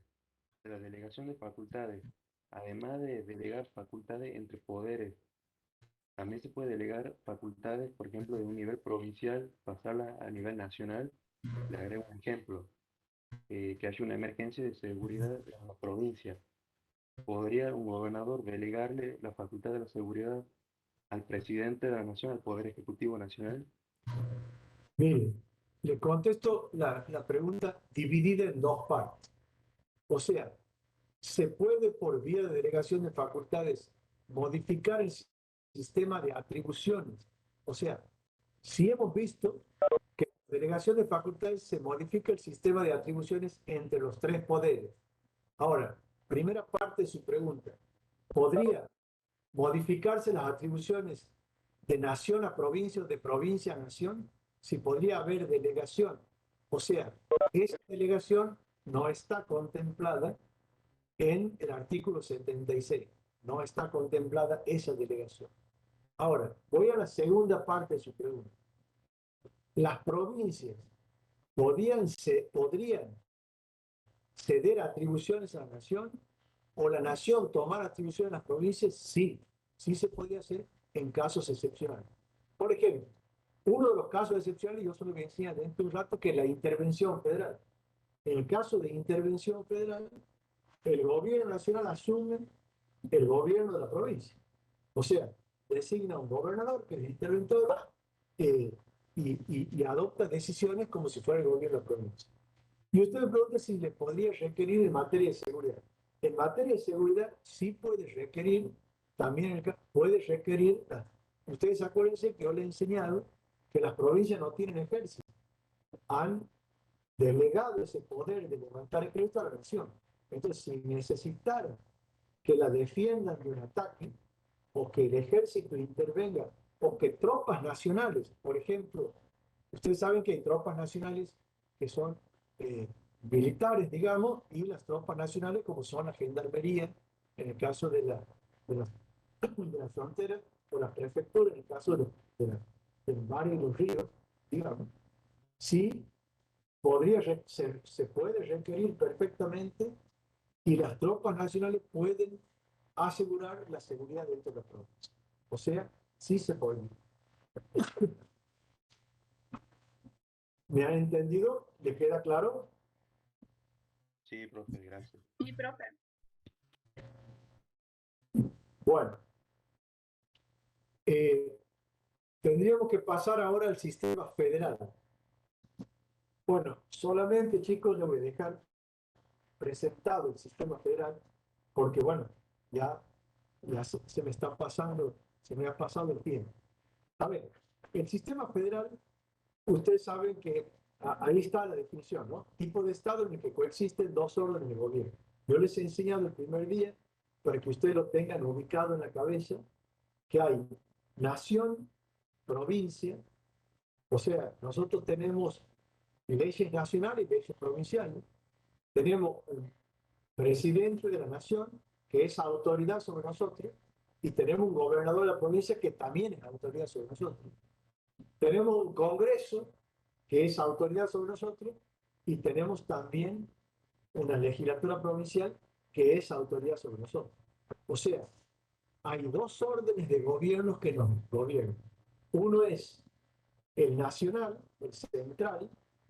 la delegación de facultades, además de delegar facultades entre poderes, también se puede delegar facultades, por ejemplo, de un nivel provincial, pasarlas a nivel nacional. Le agrego un ejemplo, que haya una emergencia de seguridad en la provincia. ¿Podría un gobernador delegarle la facultad de la seguridad al presidente de la nación, al Poder Ejecutivo Nacional? Mire, le contesto la pregunta dividida en dos partes. O sea, se puede por vía de delegación de facultades modificar el sistema de atribuciones. O sea, si hemos visto que en la delegación de facultades se modifica el sistema de atribuciones entre los tres poderes. Ahora, primera parte de su pregunta. ¿Podría modificarse las atribuciones de nación a provincia o de provincia a nación? Si podría haber delegación. O sea, esa delegación no está contemplada en el artículo 76. No está contemplada esa delegación. Ahora, voy a la segunda parte de su pregunta. Las provincias podrían ceder atribuciones a la nación o la nación tomar atribuciones a las provincias. Sí, sí se podía hacer en casos excepcionales. Por ejemplo, uno de los casos excepcionales, yo solo voy a enseñar dentro de un rato, que es la intervención federal. En el caso de intervención federal, el gobierno nacional asume el gobierno de la provincia. O sea, designa un gobernador que es interventor y adopta decisiones como si fuera el gobierno de la provincia. Y usted me pregunta si le podría requerir en materia de seguridad. En materia de seguridad sí puede requerir, también puede requerir, ustedes acuérdense que yo les he enseñado que las provincias no tienen ejército. Han delegado ese poder de levantar ejército a la nación. Entonces, si necesitaran que la defiendan de un ataque, o que el ejército intervenga, o que tropas nacionales, por ejemplo, ustedes saben que hay tropas nacionales que son militares, digamos, y las tropas nacionales como son la gendarmería, en el caso de la frontera, o la prefectura, en el caso del mar y los ríos, digamos. Sí, se puede requerir perfectamente y las tropas nacionales pueden asegurar la seguridad dentro de la provincia. O sea, sí se puede. ¿Me han entendido? ¿Le queda claro? Sí, profe, gracias. Sí, profe. Bueno, tendríamos que pasar ahora al sistema federal. Bueno, solamente, chicos, le voy a dejar presentado el sistema federal, porque bueno, ya se me está pasando, se me ha pasado el tiempo. A ver, el sistema federal, ustedes saben que ahí está la definición, ¿no? Tipo de Estado en el que coexisten dos órdenes de gobierno. Yo les he enseñado el primer día, para que ustedes lo tengan ubicado en la cabeza, que hay nación, provincia, o sea, nosotros tenemos leyes nacionales y leyes provinciales, tenemos un presidente de la nación, que es autoridad sobre nosotros, y tenemos un gobernador de la provincia que también es autoridad sobre nosotros. Tenemos un Congreso, que es autoridad sobre nosotros, y tenemos también una legislatura provincial, que es autoridad sobre nosotros. O sea, hay dos órdenes de gobiernos que nos gobiernan. Uno es el nacional, el central,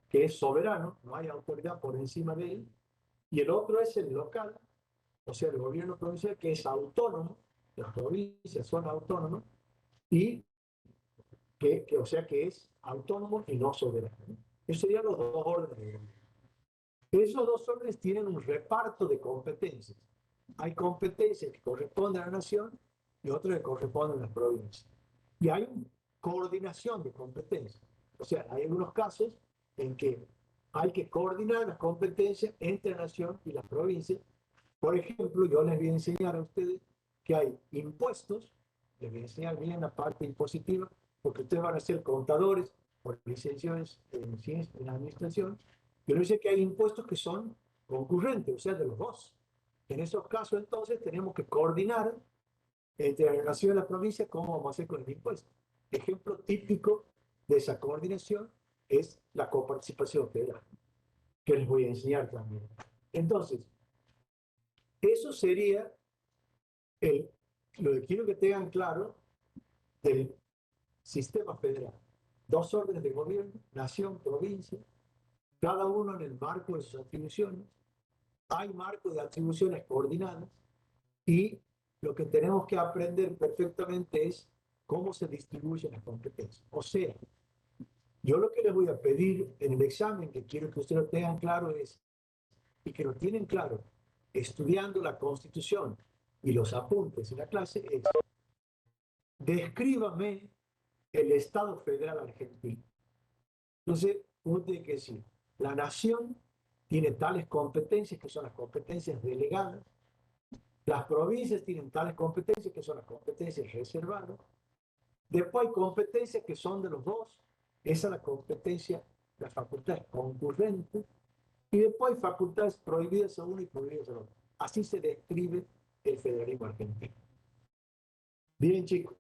que es soberano, no hay autoridad por encima de él, y el otro es el local, o sea, el gobierno provincial, que es autónomo, las provincias son autónomas, y o sea, que es autónomo y no soberano. Esos serían los dos órdenes de gobierno. Esos dos órdenes tienen un reparto de competencias. Hay competencias que corresponden a la nación y otras que corresponden a las provincias. Y hay una coordinación de competencias. O sea, hay algunos casos en que hay que coordinar las competencias entre la nación y las provincias. Por ejemplo, yo les voy a enseñar a ustedes que hay impuestos, les voy a enseñar bien la parte impositiva, porque ustedes van a ser contadores por licenciados en ciencias, en administración. Yo les sé que hay impuestos que son concurrentes, o sea, de los dos. En esos casos, entonces, tenemos que coordinar entre la nación y la provincia cómo vamos a hacer con el impuesto. Ejemplo típico de esa coordinación es la coparticipación federal, que les voy a enseñar también. Entonces, eso sería lo que quiero que tengan claro del sistema federal. Dos órdenes de gobierno, nación, provincia, cada uno en el marco de sus atribuciones. Hay marcos de atribuciones coordinadas y lo que tenemos que aprender perfectamente es cómo se distribuyen las competencias. O sea, yo lo que les voy a pedir en el examen, que quiero que ustedes lo tengan claro, es y que lo tienen claro, estudiando la Constitución y los apuntes en la clase, es: descríbame el Estado Federal Argentino. Entonces, uno tiene que decir, la nación tiene tales competencias que son las competencias delegadas, las provincias tienen tales competencias que son las competencias reservadas, después hay competencias que son de los dos, esa es la competencia, la facultad concurrente, y después hay facultades prohibidas a uno y prohibidas a otro. Así se describe el federalismo argentino. Bien, chicos.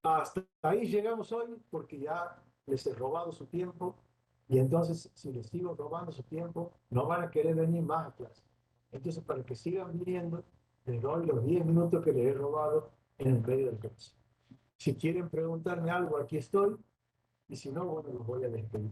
Hasta ahí llegamos hoy porque ya les he robado su tiempo y entonces si les sigo robando su tiempo no van a querer venir más a clase. Entonces para que sigan viniendo les doy los 10 minutos que les he robado en el medio del clase. Si quieren preguntarme algo, aquí estoy, y si no, bueno, los voy a despedir.